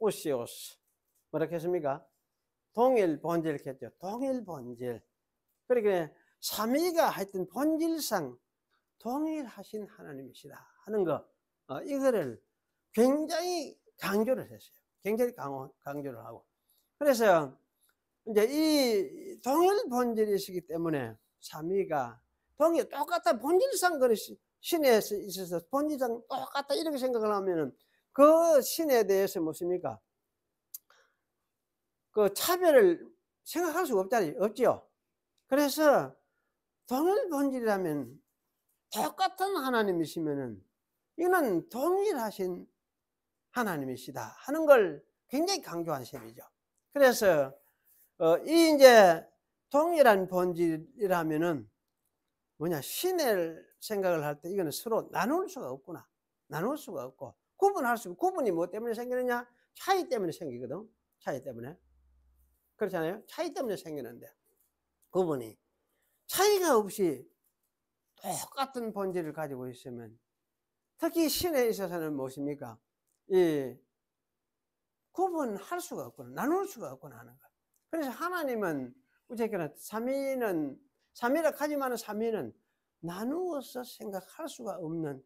호모우시오스 뭐라고 했습니까? 동일 본질 했죠. 동일 본질. 그러니까 삼위가 하여튼 본질상 동일하신 하나님이시다 하는 거, 이거를 굉장히 강조를 했어요. 굉장히 강조를 하고. 그래서 이제 이 동일 본질이시기 때문에 삼위가 똑같다, 본질상 신에 있어서 본질상 똑같다 이렇게 생각을 하면은 그 신에 대해서 무엇입니까? 그 차별을 생각할 수가 없죠. 그래서 동일 본질이라면 똑같은 하나님이시면은 이거는 동일하신 하나님이시다 하는 걸 굉장히 강조한 셈이죠. 그래서 이 이제 동일한 본질이라면은 뭐냐, 신을 생각을 할 때 이거는 서로 나눌 수가 없구나, 나눌 수가 없고 구분이 뭐 때문에 생기느냐, 차이 때문에 생기거든. 차이 때문에, 그렇잖아요. 차이 때문에 생기는데 구분이, 차이가 없이 똑같은 본질을 가지고 있으면 특히 신에 있어서는 무엇입니까? 이 구분할 수가 없구나, 나눌 수가 없구나 하는 것. 그래서 하나님은 어쨌거나 삼위라 하지만 삼위는 나누어서 생각할 수가 없는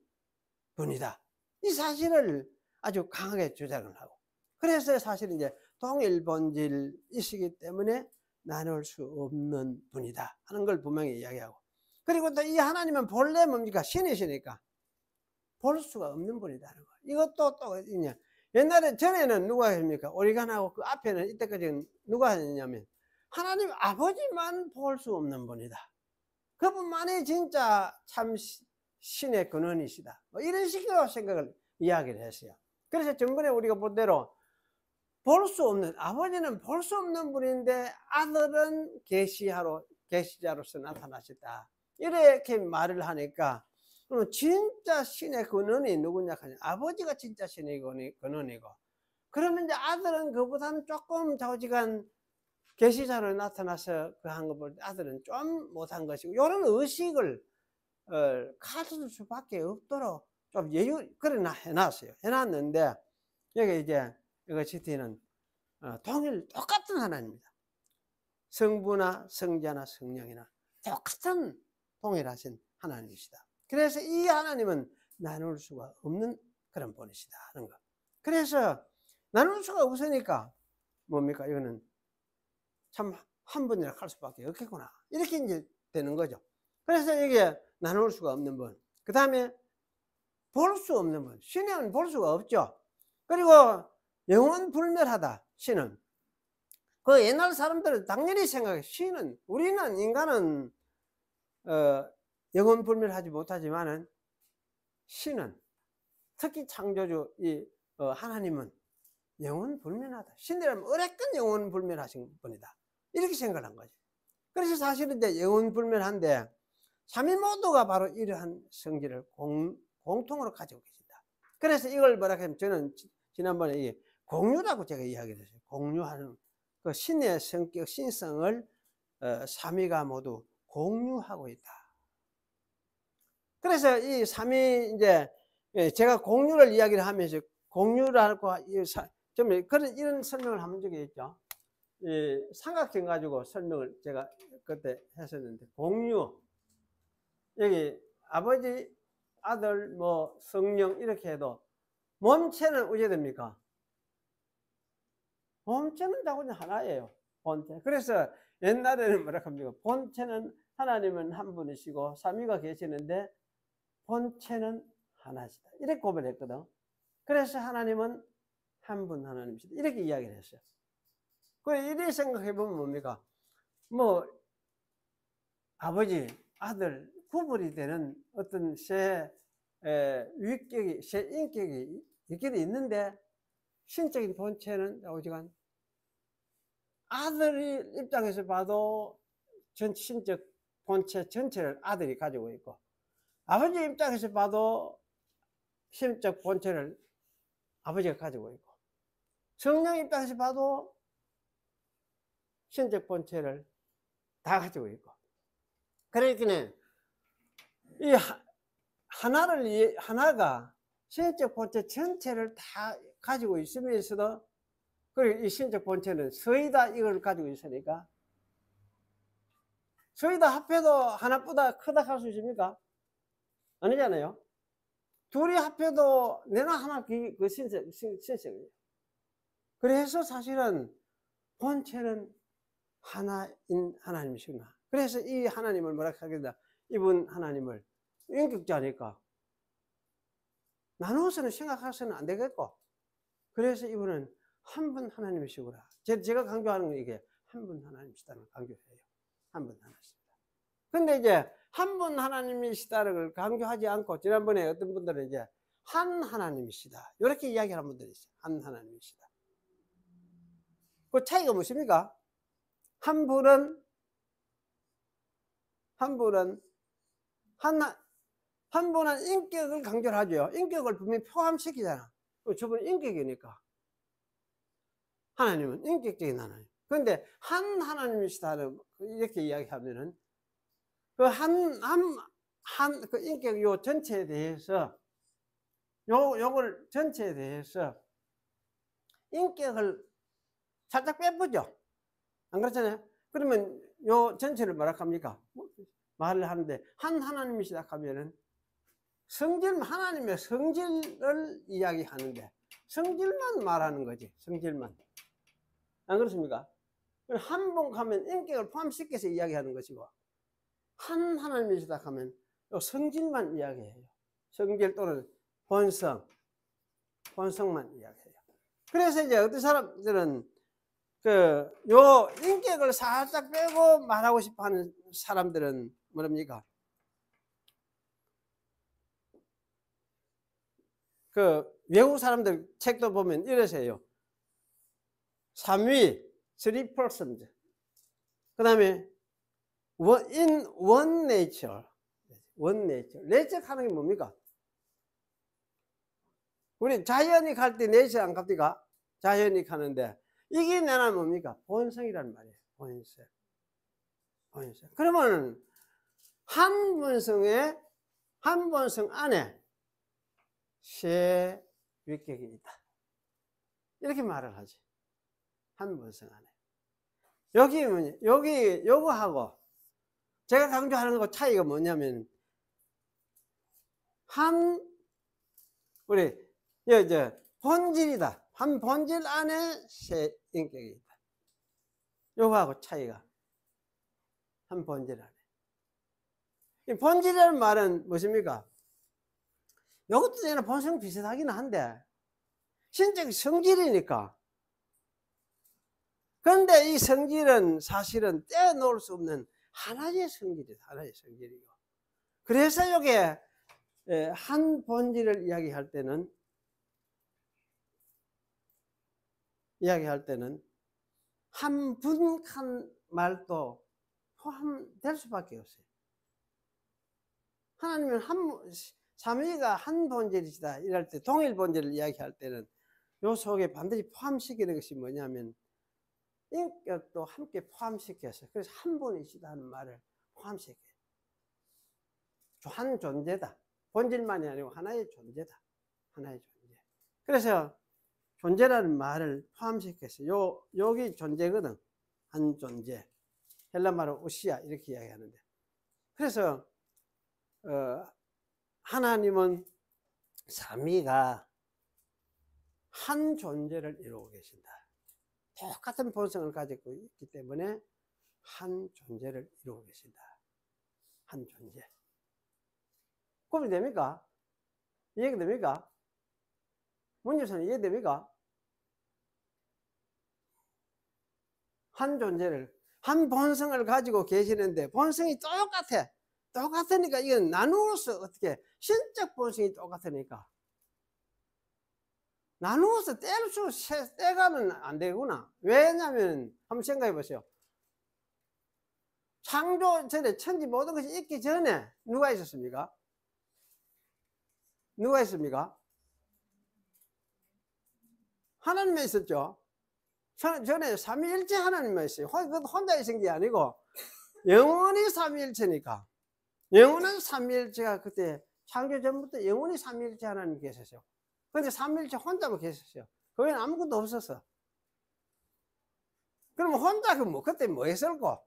분이다. 이 사실을 아주 강하게 주장을 하고, 그래서 사실 이제 동일 본질이시기 때문에 나눌 수 없는 분이다 하는 걸 분명히 이야기하고, 그리고 또 이 하나님은 본래 뭡니까? 신이시니까 볼 수가 없는 분이다는 거. 이것도 또 있냐? 옛날에 전에는 누가 했습니까? 오리간하고 그 앞에는 이때까지는 누가 했냐면 하나님 아버지만 볼 수 없는 분이다. 그분만이 진짜 참 신의 근원이시다. 뭐 이런 식으로 생각을 이야기를 했어요. 그래서 전번에 우리가 본 대로 볼 수 없는, 아버지는 볼 수 없는 분인데 아들은 계시자로서 나타나셨다. 이렇게 말을 하니까 그럼 진짜 신의 근원이 누구냐 하냐? 아버지가 진짜 신의 근원이고, 그러면 이제 아들은 그보다는 조금 좌우지간 계시자로 나타나서 그 한 거 볼 때 아들은 좀 못한 것이고, 이런 의식을 가질 수밖에 없도록 좀 그래 해놨어요. 해놨는데 여기 이제 이거 지티는 똑같은 하나님입니다. 성부나 성자나 성령이나 똑같은 동일하신 하나님이시다. 그래서 이 하나님은 나눌 수가 없는 그런 분이시다 하는 거. 그래서 나눌 수가 없으니까 뭡니까? 이거는 참 한 분이라 할 수밖에 없겠구나, 이렇게 이제 되는 거죠. 그래서 이게 나눌 수가 없는 분, 그 다음에 볼 수 없는 분. 신은 볼 수가 없죠. 그리고 영원불멸하다. 신은 그 옛날 사람들은 당연히 생각해. 신은, 우리는 인간은 영원불멸하지 못하지만은 신은, 특히 창조주 이 하나님은 영원불멸하다. 신이라면 어렵건 영원불멸하신 분이다, 이렇게 생각을 한 거죠. 그래서 사실은 이제 영원불멸한데 삼위 모두가 바로 이러한 성질을 공통으로 가지고 계신다. 그래서 이걸 뭐라 하면, 저는 지난번에 이게 공유라고 제가 이야기를 했어요. 공유하는 그 신의 성격, 신성을 삼위가 모두 공유하고 있다. 그래서 이 삼위, 이제 제가 공유를 이야기를 하면서 공유라고 좀 이런 설명을 한 적이 있죠. 이 삼각형 가지고 설명을 제가 그때 했었는데, 공유, 여기 아버지, 아들, 뭐 성령 이렇게 해도 몸체는 어떻게 됩니까? 본체는 다 그냥 하나예요. 본체. 그래서 옛날에는 뭐라 합니까? 본체는, 하나님은 한 분이시고 삼위가 계시는데 본체는 하나시다, 이렇게 고백했거든. 그래서 하나님은 한 분 하나님이시다, 이렇게 이야기를 했어요. 그래, 이렇게 생각해 보면 뭡니까? 뭐 아버지, 아들 구분이 되는 어떤 새 위격이, 새 인격이 있긴 있는데, 신적인 본체는 오지간 아들이 입장에서 봐도 신적 본체 전체를 아들이 가지고 있고, 아버지 입장에서 봐도 신적 본체를 아버지가 가지고 있고, 성령 입장에서 봐도 신적 본체를 다 가지고 있고, 그러니까 이 하나가 신적 본체 전체를 다 가지고 있으면서도, 그리고 이 신적 본체는 서이다 이걸 가지고 있으니까, 서이다 합해도 하나보다 크다 할 수 있습니까? 아니잖아요. 둘이 합해도 내나 하나 그 신성이에요. 그래서 사실은 본체는 하나인 하나님이시구나. 그래서 이 하나님을 뭐라 하겠다, 이분 하나님을 인격자니까 나누어서는 생각해서는 안 되겠고, 그래서 이분은 한 분 하나님이시구나. 제가 강조하는 건 이게 한 분 하나님이시다는 강조해요. 한 분 하나님이시다. 근데 이제 한 분 하나님이시다는 걸 강조하지 않고, 지난번에 어떤 분들은 이제 한 하나님이시다, 이렇게 이야기하는 분들이 있어요. 한 하나님이시다. 그 차이가 무엇입니까? 한 분은 인격을 강조를 하죠. 인격을 분명히 포함시키잖아. 저분은 인격이니까. 하나님은 인격적인 하나님. 그런데 한 하나님이시다는 이렇게 이야기하면은 그 그 인격 요 전체에 대해서 요걸 전체에 대해서 인격을 살짝 빼보죠. 안 그렇잖아요? 그러면 요 전체를 뭐라 합니까? 말을 하는데 한 하나님이시다 하면은 하나님의 성질을 이야기하는데 성질만 말하는 거지. 성질만. 안 그렇습니까? 한 번 가면 인격을 포함시켜서 이야기하는 것이고 한 하나님이시다 하면 성질만 이야기해요. 성질 또는 본성만 이야기해요. 그래서 이제 어떤 사람들은 요 인격을 살짝 빼고 말하고 싶어 하는 사람들은 뭐랍니까? 외국 사람들 책도 보면 이러세요. 3위, 3%. 그 다음에 in one nature. 내적 하는 게 뭡니까? 우리 자연이 갈 때 내적 안 갑니까? 자연이 가는데 이게 내는 뭡니까? 본성이란 말이에요. 본성. 그러면 한 본성 안에 세 위격이 있다. 이렇게 말을 하지. 한 본성 안에. 요거하고 제가 강조하는 거 차이가 뭐냐면 본질이다. 한 본질 안에 세 인격이 있다. 요거하고 차이가 한 본질 안에. 이 본질이라는 말은 무엇입니까? 요것도 저는 본성 비슷하긴 한데 신적 성질이니까. 그런데 이 성질은 사실은 떼어놓을 수 없는 하나의 성질이다. 하나의 성질이고. 그래서 이게 한 본질을 이야기할 때는 한 분한 말도 포함될 수밖에 없어요. 하나님은 삼위가 한 본질이시다 이럴 때 동일 본질을 이야기할 때는 요 속에 반드시 포함시키는 것이 뭐냐면 인격도 함께 포함시켜서 그래서 한 분이시다 하는 말을 포함시켜요. 한 존재다. 본질만이 아니고 하나의 존재다. 하나의 존재. 그래서 존재라는 말을 포함시켜서 여기 존재거든. 한 존재. 헬라말로 우시아 이렇게 이야기하는데. 그래서 하나님은 삼위가 한 존재를 이루고 계신다. 똑같은 본성을 가지고 있기 때문에 한 존재를 이루고 계신다. 한 존재. 구분이 됩니까? 이해가 됩니까? 문제는 이해됩니까? 한 존재를, 한 본성을 가지고 계시는데 본성이 똑같으니까 이건 나누어서 어떻게 신적 본성이 똑같으니까 나누어서 떼가면 안 되구나. 왜냐면 한번 생각해 보세요. 창조 전에 천지 모든 것이 있기 전에 누가 있었습니까? 누가 있습니까? 하나님만 있었죠. 전에 삼위일체 하나님만 있어요. 그것도 혼자 있은 게 아니고 영원히 삼위일체니까. 영원한 삼위일체가 그때 창조 전부터 영원히 삼위일체 하나님 계셨어요. 근데 삼위일체 혼자만 계셨어요. 거기는 아무것도 없었어. 그럼 혼자 그때 뭐 했을까?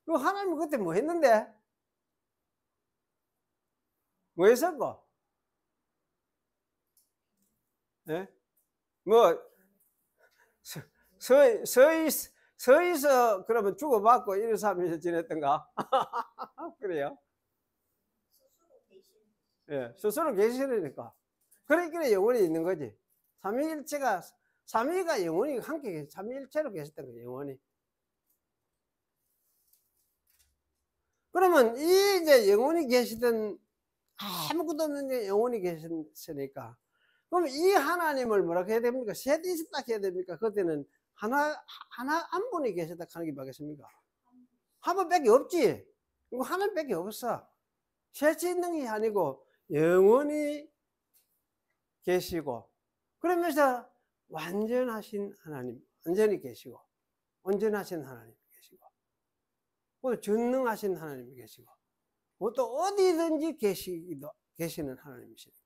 그 하나님은 그때 뭐 했는데? 뭐 했을까? 예? 뭐 서있어 그러면 주고받고 이래서 하면서 지냈던가? 그래요? 예, 스스로 계시려니까. 그러니까 영원히 있는 거지. 삼위가 영원히 함께 삼위일체로 계셨던 거예요. 영원히. 그러면 이제 영원히 계시던 아무것도 없는 영원히 계셨으니까 그럼 이 하나님을 뭐라고 해야 됩니까? 셋이 있었다 해야 됩니까? 그때는 한 분이 계셨다 하는 게 뭐겠습니까? 한 분밖에 없지. 이거 하나님밖에 없어. 셋이 있는 게 아니고 영원히 계시고 그러면서 완전하신 하나님, 완전히 계시고 온전하신 하나님 계시고 또 전능하신 하나님이 계시고 또 어디든지 계시는 하나님이시니까.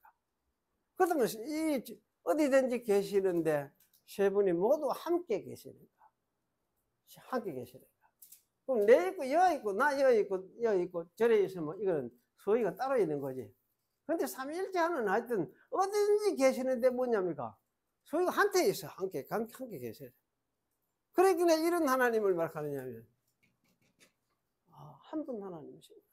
그러면 이 어디든지 계시는데 세 분이 모두 함께 계시니까. 함께 계시니까. 그럼 내 있고 여 있고 나 여 있고 여 있고 저래 있으면 이거는 소위가 따로 있는 거지. 근데 삼위일체 하는 하여튼 어디든지 계시는데 뭐냐니까 소위가 한테 있어. 함께 계세요. 그러니까 이런 하나님을 말하느냐면 한 분 하나님이십니다.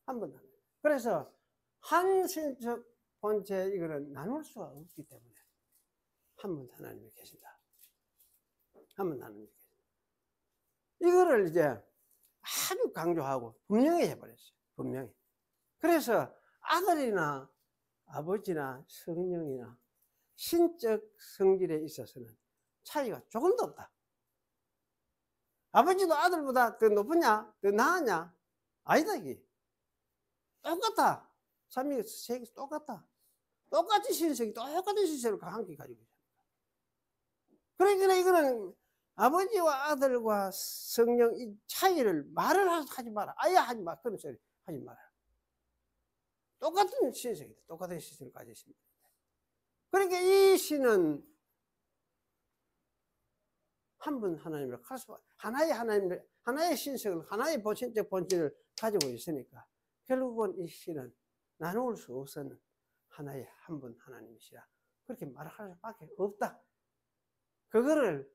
한 분 하나님. 그래서 한 신적 본체 이거는 나눌 수가 없기 때문에 한 분 하나님이 계신다. 한 분 하나님이 계신다. 이거를 이제 아주 강조하고 분명히 해버렸어요. 분명히. 그래서 아들이나 아버지나 성령이나 신적 성질에 있어서는 차이가 조금도 없다. 아버지도 아들보다 더 높으냐? 더 나으냐? 아니다, 이게. 똑같아. 삼위세계 똑같다. 똑같이 신성이 똑같은 신성을 함께 가지고 있습니다. 그러니까 이거는 아버지와 아들과 성령 이 차이를 말을 하지 마라. 아예 하지 마. 그런 소리 하지 마라. 똑같은 신성이다. 똑같은 신성을 가지고 있습니다. 그러니까 이 신은 한 분 하나님을 하나의 하나님을 하나의 신성을 하나의 본신적 본질을 가지고 있으니까 결국은 이 신은 나눌 수 없는 하나의 한 분 하나님이시라 그렇게 말할 수밖에 없다. 그거를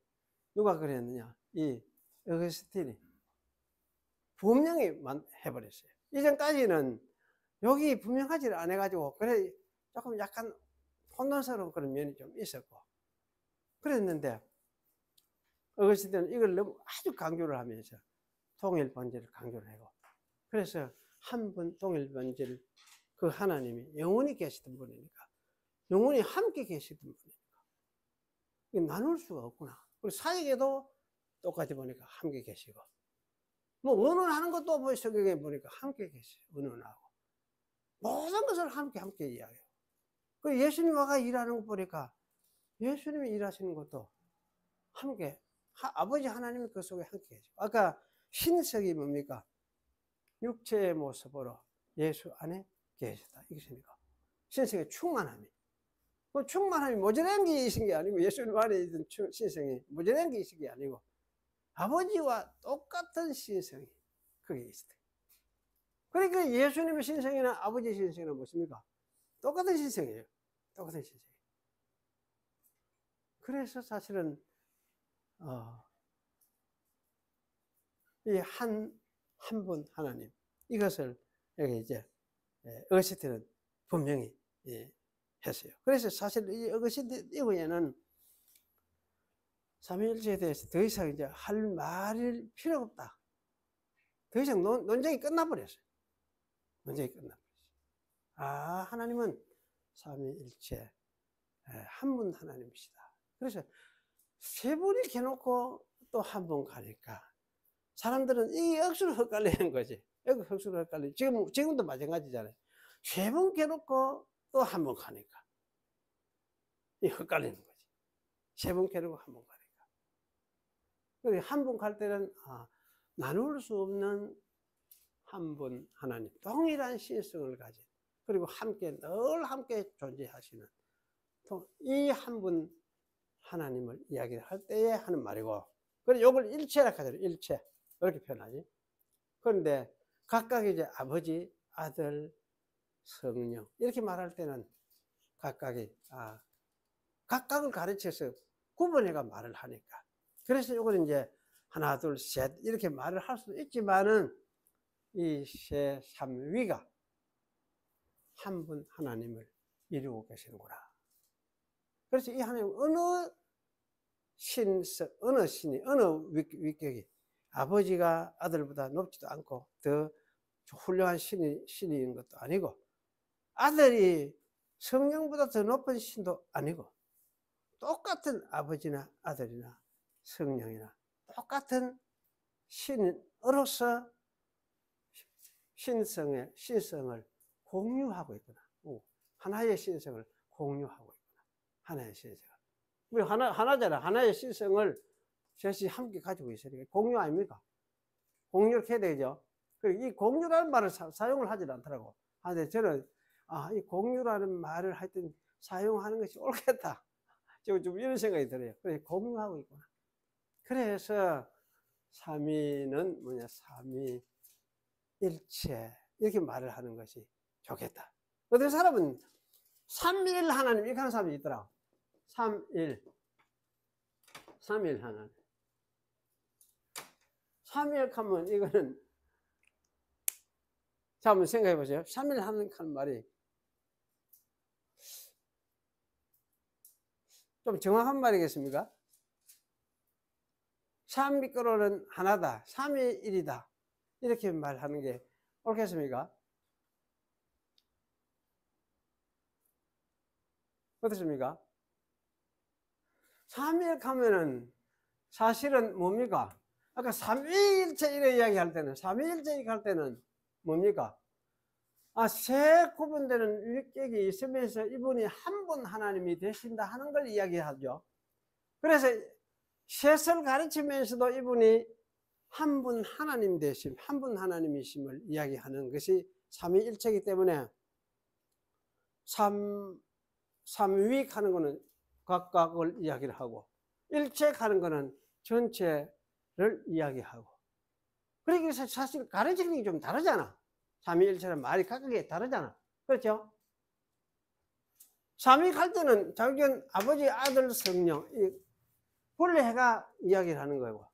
누가 그랬느냐? 이 어거스틴이 분명히 해버렸어요. 이전까지는 여기 분명하지를 안 해가지고 그래 조금 약간 혼돈스러운 그런 면이 좀 있었고 그랬는데 어거스틴은 이걸 너무 아주 강조를 하면서 통일 본질을 강조를 하고 그래서 한 분 통일 본질 그 하나님이 영원히 계시던 분이니까 영원히 함께 계시던 분이니까 나눌 수가 없구나. 그리고 사역에도 똑같이 보니까 함께 계시고 뭐 언언하는 것도 뭐 성경에 보니까 함께 계시고 언언하고 모든 것을 함께 이야기해요. 그 예수님 와가 일하는 거 보니까 예수님이 일하시는 것도 함께 아버지 하나님이 그 속에 함께 계시고 아까 신석이 뭡니까? 육체의 모습으로 예수 안에 계셨다. 이것이니까 신성의 충만함이 그 충만함이 모자란 게 있은 게 아니고 예수님 안에 있던 신성이 모자란 게 있은 게 아니고 아버지와 똑같은 신성이 거기에 있어요. 그러니까 예수님의 신성이나 아버지의 신성이나 무엇입니까? 똑같은 신성이에요. 똑같은 신성. 그래서 사실은 이 한 분 하나님 이것을 여기 이제 어거스틴은 분명히 했어요. 그래서 사실 이 어거스틴 이후에는 삼위일체에 대해서 더 이상 이제 할 말이 필요 없다. 더 이상 논쟁이 끝나버렸어요. 논쟁이 끝나버렸어요. 하나님은 삼위일체 한 분 하나님이시다. 그래서 세 분이 겨놓고 또 한 분 가니까 사람들은 이 억수로 헷갈리는 거지. 억수로 헷갈리지. 지금도 마찬가지잖아요. 세 분 겨놓고 또 한 번 가니까 이 헷갈리는 거지. 세 분 겨놓고 한 번 가니까. 그리고 한 분 갈 때는 나눌 수 없는 한 분 하나님, 동일한 신성을 가진 그리고 함께 늘 함께 존재하시는 이 한 분 하나님을 이야기할 때에 하는 말이고, 그래서 이걸 일체라 하잖아요. 일체 이렇게 표현하지. 그런데 각각 이제 아버지, 아들, 성령 이렇게 말할 때는 각각이 각각을 가르쳐서 구분해가 말을 하니까. 그래서 이걸 이제 하나, 둘, 셋 이렇게 말을 할 수도 있지만은 이 세 삼위가 한 분 하나님을 이루고 계시는구나. 그래서 이 하나님 어느 신이 어느 위격이 아버지가 아들보다 높지도 않고 더 훌륭한 신인 것도 아니고 아들이 성령보다 더 높은 신도 아니고 똑같은 아버지나 아들이나 성령이나 똑같은 신으로서 신성을 공유하고 있구나. 하나의 신성을 공유하고 있구나. 하나의 신성을. 우리 하나잖아. 하나의 신성을 셋이 함께 가지고 있으니까 공유 아닙니까? 공유를 해야 되죠. 그리고 이 공유라는 말을 사용을 하지 않더라고. 근데 저는 이 공유라는 말을 하여튼 사용하는 것이 옳겠다. 좀 이런 생각이 들어요. 그래서 공유하고 있구나. 그래서 삼위는 뭐냐, 삼위일체 이렇게 말을 하는 것이 좋겠다. 어떤 사람은 삼일 하나님 이렇게 하는 사람이 있더라. 삼일 하나님. 삼일 하면 이거는, 자 한번 생각해 보세요. 삼일 하나님 하는 말이 좀 정확한 말이겠습니까? 삼위권은 하나다, 삼위일이다 이렇게 말하는 게 옳겠습니까? 어떻습니까? 삼위일 하면은 사실은 뭡니까? 아까 삼위일체 이렇게 이야기할 때는, 삼위일체 이렇게 할 때는 뭡니까? 세 구분되는 위격이 있으면서 이분이 한 분 하나님이 되신다 하는 걸 이야기하죠. 그래서 셋을 가르치면서도 이분이 한 분 하나님 되심, 한 분 하나님이심을 이야기하는 것이 삼위일체이기 때문에 삼위하는 것은 각각을 이야기를 하고, 일체하는 것은 전체를 이야기하고. 그러니까 사실 가르치는 게 좀 다르잖아. 삼위일체는 말이 각각이 다르잖아. 그렇죠? 삼위할 때는 자기는 아버지, 아들, 성령 이 분리해가 이야기를 하는 거고,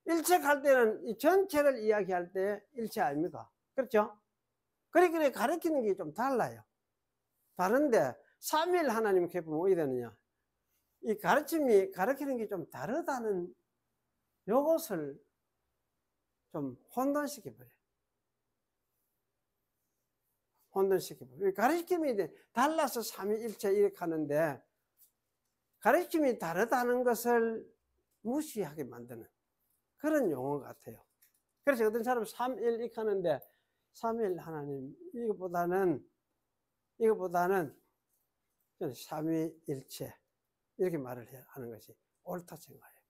일체할 때는 이 전체를 이야기할 때 일체 아닙니까? 그렇죠? 그러니까 가르치는 게 좀 달라요. 다른데 삼위일 하나님 이렇게 보면 어떻게 되느냐, 이 가르침이 가르치는 게 좀 다르다는 요것을 좀 혼돈시켜버려요. 가르침이 달라서 삼위일체 이렇게 하는데, 가르침이 다르다는 것을 무시하게 만드는 그런 용어 같아요. 그래서 어떤 사람은 삼일 이렇게 하는데, 삼일 하나님 이거보다는 삼위일체 이렇게 말을 하는 것이 옳다 생각해요.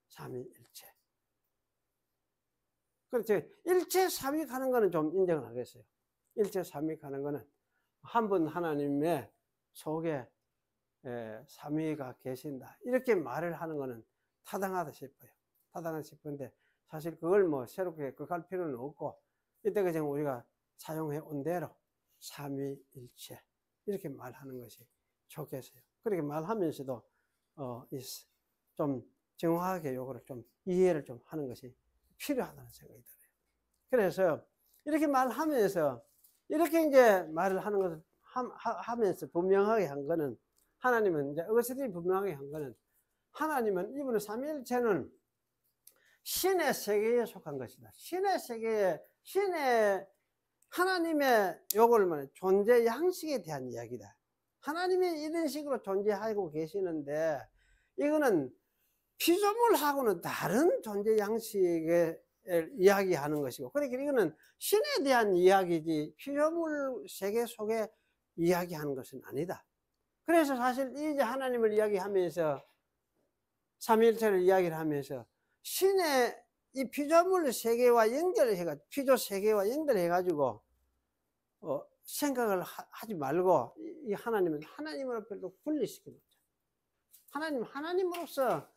삼위일체. 그렇죠. 일체 삼위 가는 거는 좀 인정을 하겠어요. 일체 삼위 가는 거는 한 분 하나님의 속에 삼위가 계신다 이렇게 말을 하는 거는 타당하다 싶어요. 타당하다 싶은데, 사실 그걸 뭐 새롭게 극할 필요는 없고, 이때 그냥 우리가 사용해 온 대로 삼위일체 이렇게 말하는 것이 좋겠어요. 그렇게 말하면서도 좀 정확하게 요거를 좀 이해를 좀 하는 것이 필요하다는 생각이 들어요. 그래서 이렇게 말하면서, 이렇게 이제 말을 하는 것을 하면서 분명하게 한 거는, 하나님은 이제 어거스틴이 분명하게 한 거는, 하나님은 이분의 삼위일체는 신의 세계에 속한 것이다. 신의 세계에, 하나님의 요걸 말해 존재 양식에 대한 이야기다. 하나님이 이런 식으로 존재하고 계시는데, 이거는 피조물하고는 다른 존재 양식에 이야기하는 것이고, 그러니까 이거는 신에 대한 이야기지 피조물 세계 속에 이야기하는 것은 아니다. 그래서 사실 이제 하나님을 이야기하면서, 삼위일체를 이야기를 하면서 신의 이 피조물 세계와 연결해가, 피조 세계와 연결해가지고 생각을 하지 말고, 이 하나님은 하나님으로 별로 분리시켜 놓자. 하나님으로서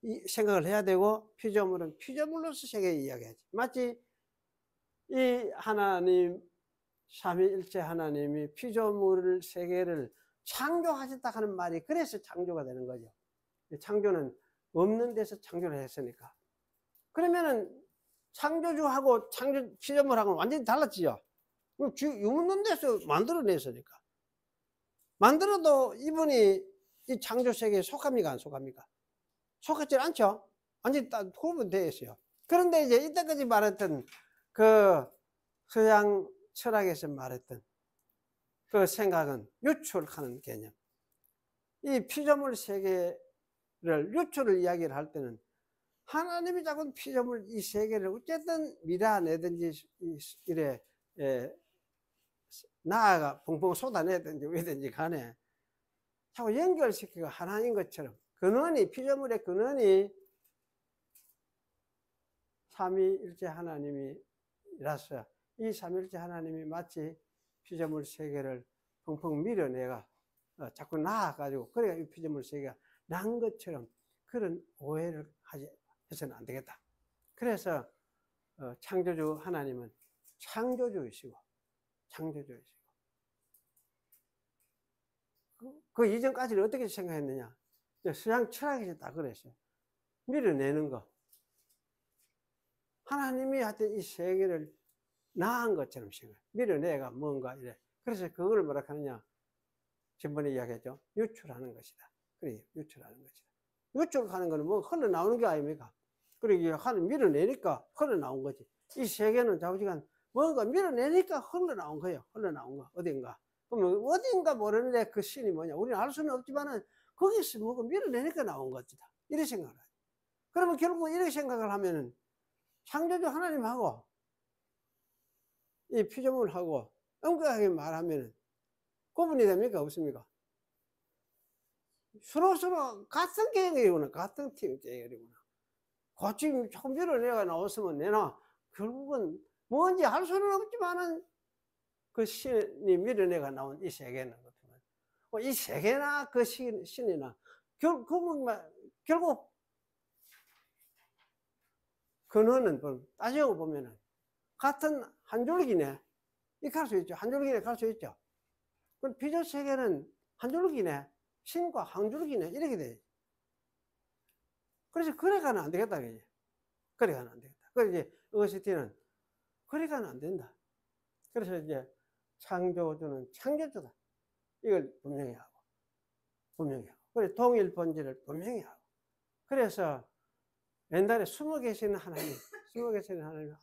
이 생각을 해야 되고, 피조물은 피조물로서 세계에 이야기하지. 마치 이 하나님, 삼위일체 하나님이 피조물 세계를 창조하셨다 하는 말이 그래서 창조가 되는 거죠. 창조는 없는 데서 창조를 했으니까. 그러면은 창조주하고 피조물하고는 완전히 달랐지요. 없는 데서 만들어냈으니까. 만들어도 이분이 이 창조 세계에 속합니까, 안 속합니까? 속하지 않죠? 완전히 딱 구분되어 있어요. 그런데 이제 이때까지 말했던 그 서양 철학에서 말했던 그 생각은 유출하는 개념. 이 피조물 세계를 유출을 이야기를 할 때는, 하나님이 자꾸 피조물 이 세계를 어쨌든 밀어내든지 이래 나아가 펑펑 쏟아내든지 왜든지 간에 자꾸 연결시키고 하나인 것처럼, 근원이, 피조물의 근원이 삼위일체 하나님이라서, 이 삼위일체 하나님이 마치 피조물 세계를 펑펑 밀어내가 자꾸 나아가지고, 그래야 이 피조물 세계가 난 것처럼, 그런 오해를 해서는 안 되겠다. 그래서 창조주 하나님은 창조주이시고 창조주이시고 그 이전까지는 어떻게 생각했느냐? 서양 철학에서 다 그랬어요. 밀어내는 거. 하나님이 하여튼 이 세계를 낳은 것처럼 생각해. 밀어내가 뭔가 이래. 그래서 그걸 뭐라 하느냐? 지난번에 이야기했죠. 유출하는 것이다. 그래, 유출하는 것이다. 유출하는 거는 뭐 흘러나오는 게 아닙니까? 그리고 하나님 밀어내니까 흘러나온 거지. 이 세계는 좌우지간 뭔가 밀어내니까 흘러나온 거예요. 흘러나온 거. 어딘가. 그러면 어딘가 모르는데 그 신이 뭐냐. 우리는 알 수는 없지만은 거기서 뭐가 밀어내니까 나온 것이다. 이렇게 생각을 하죠. 그러면 결국 이렇게 생각을 하면은 창조주 하나님하고 이 피조물하고 엄격하게 말하면은 구분이 됩니까? 없습니까? 서로 같은 계획이구나. 같은 팀 계획이구나. 같이 조금 밀어내가 나왔으면 내나 결국은 뭔지 알 수는 없지만은 그 신이 밀어내가 나온 이 세계는 이 세계나 그 신이나 결국 근원은 따지고 보면은 같은 한 줄기네. 이렇게 할 수 있죠. 한 줄기네 갈 수 있죠. 그럼 피조 세계는 한 줄기네. 신과 한 줄기네. 이렇게 돼. 그래서 그래가는 안 되겠다. 그래가는 안 되겠다. 그래서 이제 어거스틴은 그래가는 안 된다. 그래서 이제 창조주는 창조주다. 이걸 분명히 하고. 그래서 동일 본질을 분명히 하고. 그래서 옛날에 숨어 계시는 하나님,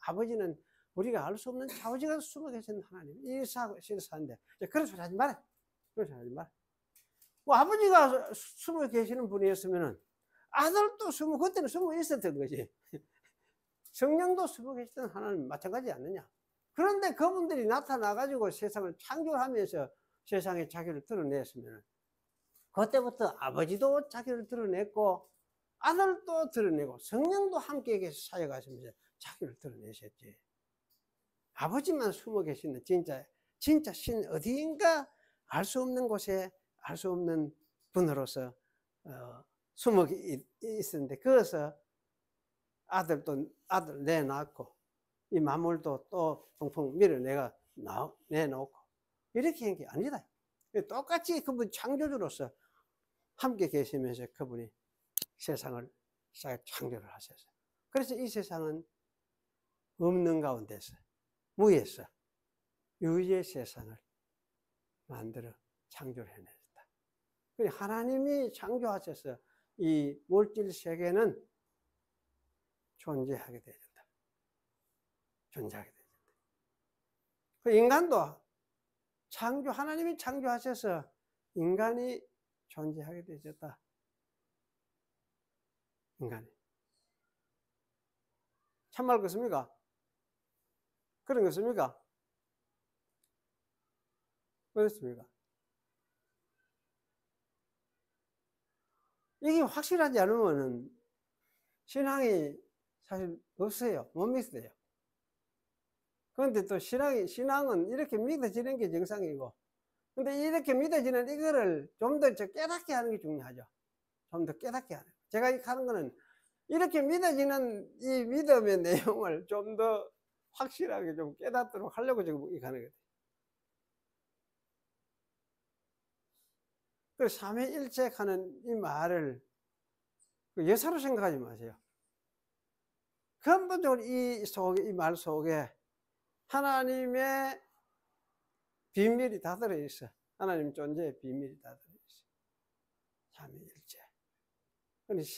아버지는 우리가 알 수 없는 좌우지간 숨어 계시는 하나님, 실사인데, 그런 소리 하지 마라. 그런 소리 하지 마라. 뭐 아버지가 숨어 계시는 분이었으면은 아들도 그때는 숨어 있었던 거지. 성령도 숨어 계시던 하나님 마찬가지 않느냐. 그런데 그분들이 나타나가지고 세상을 창조하면서 세상에 자기를 드러냈으면 그때부터 아버지도 자기를 드러냈고 아들도 드러내고 성령도 함께 계셔 사역하시면서 자기를 드러내셨지. 아버지만 숨어 계시는 진짜 신 어디인가 알 수 없는 곳에 알 수 없는 분으로서 숨어 있었는데 거기서 아들 내놓고 이 만물도 또 펑펑 밀어내가 내놓고 이렇게 한 게 아니다. 똑같이 그분 창조주로서 함께 계시면서 그분이 세상을 창조를 하셨어요. 그래서 이 세상은 없는 가운데서 무에서 유의 세상을 만들어 창조를 해냈다. 하나님이 창조하셔서 이 물질 세계는 존재하게 되었다. 존재하게 되었다. 그 인간도 하나님이 창조하셔서 인간이 존재하게 되었다. 인간이. 참말 그렇습니까? 그런 것입니까? 그렇습니까? 이게 확실하지 않으면 신앙이 사실 없어요. 못 믿어요. 그런데 또 신앙은 이렇게 믿어지는 게 정상이고, 근데 이렇게 믿어지는 이거를 좀 더 깨닫게 하는 게 중요하죠. 좀 더 깨닫게 하는. 제가 하는 거는 이렇게 믿어지는 이 믿음의 내용을 좀 더 확실하게 좀 깨닫도록 하려고 지금 이렇게 하는 거예요. 그 삼위일체 하는 이 말을 여사로 생각하지 마세요. 근본적으로 이 말 속에 하나님의 비밀이 다 들어있어. 하나님 존재의 비밀이 다 들어있어. 삼위일체.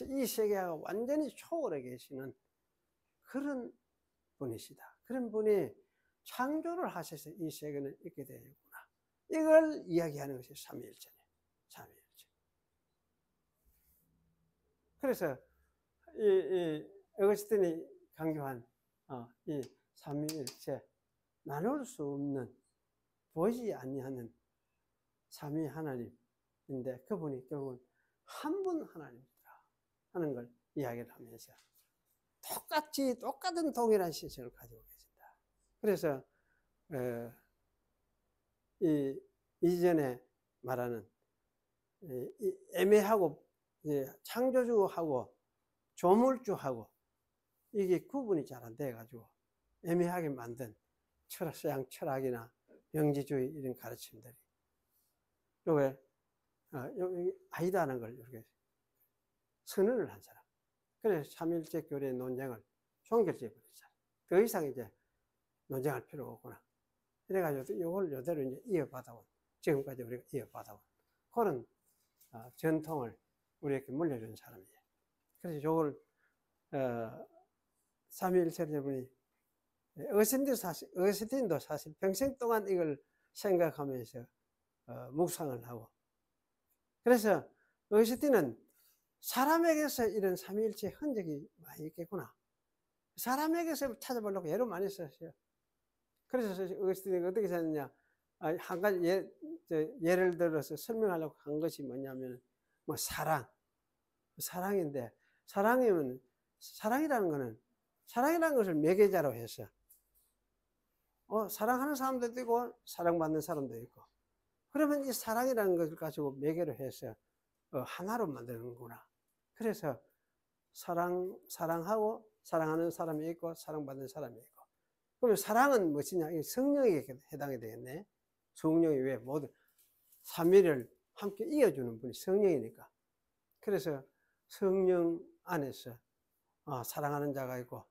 이 세계가 완전히 초월해 계시는 그런 분이시다. 그런 분이 창조를 하셔서 이 세계는 있게 되었구나. 이걸 이야기하는 것이 삼위일체네. 삼위일체. 그래서 이 어거스틴이 강조한 이 삼위일체, 나눌 수 없는, 보이지 아니하는 삼위 하나님인데 그분이 결국은 한 분 하나님이다 하는 걸 이야기를 하면서 똑같은 동일한 시선을 가지고 계신다. 그래서 이전에 말하는 애매하고 창조주하고 조물주하고 이게 구분이 잘 안 돼가지고 애매하게 만든 서양 철학이나 영지주의 이런 가르침들이 요게 여기 아니다는 걸 이렇게 선언을 한 사람. 그래서 삼일체 교리의 논쟁을 종결지어 버린 사람. 더 이상 이제 논쟁할 필요가 없구나. 이래가지고 이걸 이대로 이제 이어받아온, 지금까지 우리가 이어받아온 그런 전통을 우리에게 물려준 사람이에요. 그래서 이걸 삼위일체를 보니 어거스틴도 사실 평생 동안 이걸 생각하면서 묵상을 하고, 그래서 어거스틴은 사람에게서 이런 삼위일체 흔적이 많이 있겠구나. 사람에게서 찾아보려고 예를 많이 썼어요. 그래서 어거스틴이 어떻게 썼느냐, 한 가지 예를 들어서 설명하려고 한 것이 뭐냐면, 뭐 사랑인데, 사랑이라는 것을 매개자로 해서 사랑하는 사람도 있고 사랑받는 사람도 있고, 그러면 이 사랑이라는 것을 가지고 매개로 해서 하나로 만드는구나. 그래서 사랑하고 사랑하는 사람이 있고 사랑받는 사람이 있고, 그러면 사랑은 무엇이냐, 성령에게 해당이 되겠네. 성령이 왜 모든 삼위를 함께 이어주는 분이 성령이니까. 그래서 성령 안에서 사랑하는 자가 있고,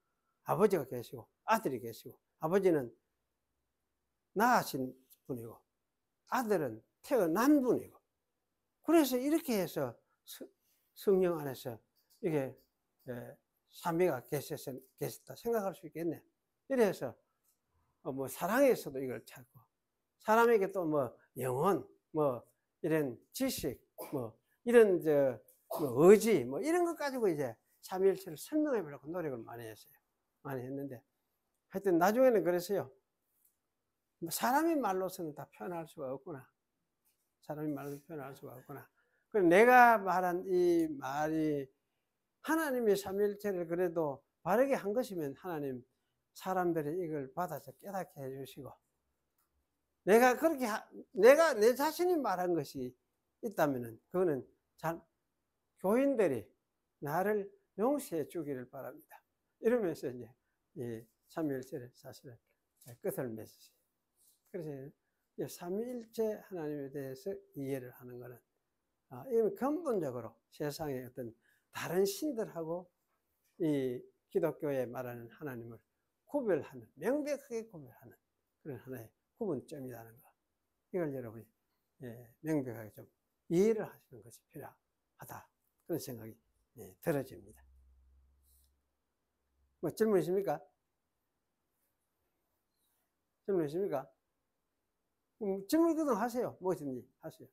아버지가 계시고 아들이 계시고, 아버지는 낳으신 분이고 아들은 태어난 분이고, 그래서 이렇게 해서 성령 안에서 이게 삼위가 계셨다 생각할 수 있겠네. 이래서 뭐 사랑에서도 이걸 찾고, 사람에게 또 뭐 영혼, 뭐 이런 지식, 뭐 이런 뭐 의지, 뭐 이런 것 가지고 이제 삼위일체를 설명해 보려고 노력을 많이 했어요. 많이 했는데, 하여튼 나중에는 그랬어요. 사람이 말로서는 다 표현할 수가 없구나. 사람이 말로 표현할 수가 없구나. 그래서 내가 말한 이 말이 하나님의 삼위일체를 그래도 바르게 한 것이면 하나님 사람들이 이걸 받아서 깨닫게 해주시고, 내가 내 자신이 말한 것이 있다면은 그거는 교인들이 나를 용서해 주기를 바랍니다. 이러면서 이제 이 삼위일체를 사실은 끝을 맺었어요. 그래서 삼위일체 하나님에 대해서 이해를 하는 것은 이건 근본적으로 세상의 어떤 다른 신들하고 이 기독교에 말하는 하나님을 구별하는, 명백하게 구별하는 그런 하나의 구분점이라는 것, 이걸 여러분이 명백하게 좀 이해를 하시는 것이 필요하다, 그런 생각이 들어집니다. 뭐 질문 있습니까? 질문 있습니까? 질문 그동 하세요. 무엇인지 하세요.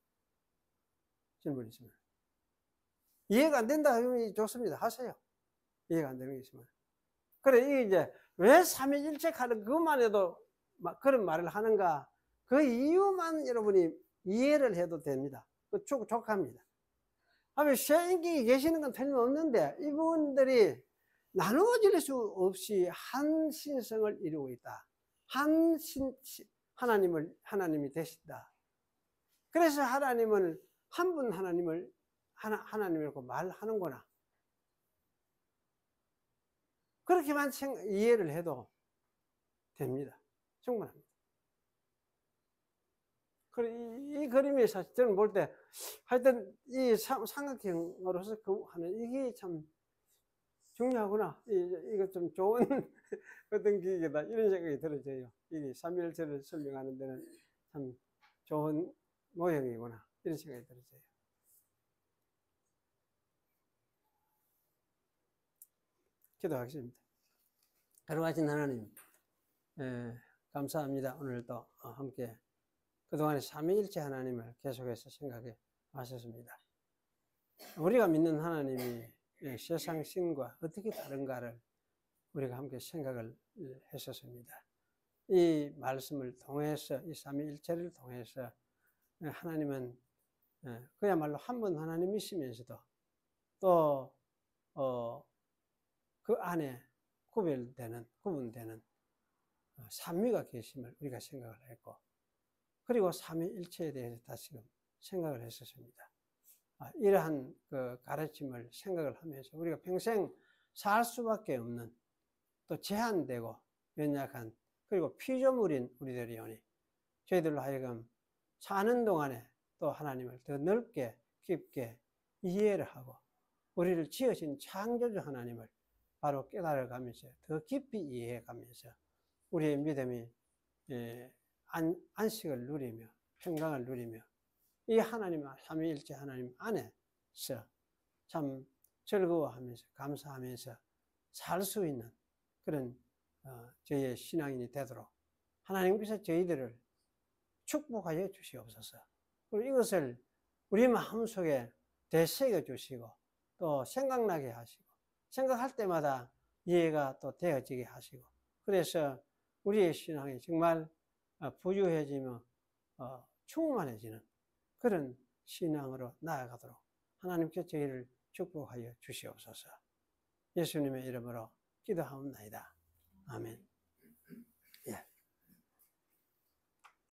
질문 있으면. 이해가 안 된다 하면 좋습니다. 하세요. 이해가 안 되는 게 있으면. 그래, 이게 이제 왜 삼위일체하는 그것만 해도 그런 말을 하는가, 그 이유만 여러분이 이해를 해도 됩니다. 족합니다. 쇠인격이 계시는 건 틀림없는데 이분들이 나누어질 수 없이 한 신성을 이루고 있다. 하나님이 되신다. 그래서 하나님을 한 분 하나님이라고 말하는구나. 그렇게만 이해를 해도 됩니다. 충분합니다. 이 그림이 사실 저는 볼 때 하여튼 이 삼각형으로서 하는 이게 참 중요하구나. 이거 좀 좋은 어떤 기계다, 이런 생각이 들어져요. 이 삼위일체를 설명하는 데는 참 좋은 모형이구나, 이런 생각이 들어져요. 기도하겠습니다. 거룩하신 하나님, 감사합니다. 오늘도 함께 그동안에 삼위일체 하나님을 계속해서 생각해 왔었습니다. 우리가 믿는 하나님이 세상 신과 어떻게 다른가를 우리가 함께 생각을 했었습니다. 이 말씀을 통해서, 이 삼위일체를 통해서 하나님은 그야말로 한 분 하나님이시면서도 또 그 안에 구분되는 삼위가 계심을 우리가 생각을 했고, 그리고 삼위일체에 대해서 다시금 생각을 했었습니다. 이러한 그 가르침을 생각을 하면서 우리가 평생 살 수밖에 없는 또 제한되고 연약한 그리고 피조물인 우리들이오니 저희들로 하여금 사는 동안에 또 하나님을 더 넓게 깊게 이해를 하고 우리를 지으신 창조주 하나님을 바로 깨달아가면서 더 깊이 이해해가면서 우리의 믿음이 안식을 누리며 평강을 누리며 이 하나님 삼위일체 하나님 안에서 참 즐거워하면서 감사하면서 살 수 있는 그런 저희의 신앙인이 되도록 하나님께서 저희들을 축복하여 주시옵소서. 그리고 이것을 우리 마음속에 되새겨 주시고 또 생각나게 하시고 생각할 때마다 이해가 또 되어지게 하시고 그래서 우리의 신앙이 정말 부유해지며 충만해지는 그런 신앙으로 나아가도록 하나님께 저희를 축복하여 주시옵소서. 예수님의 이름으로 기도하옵나이다. 아멘.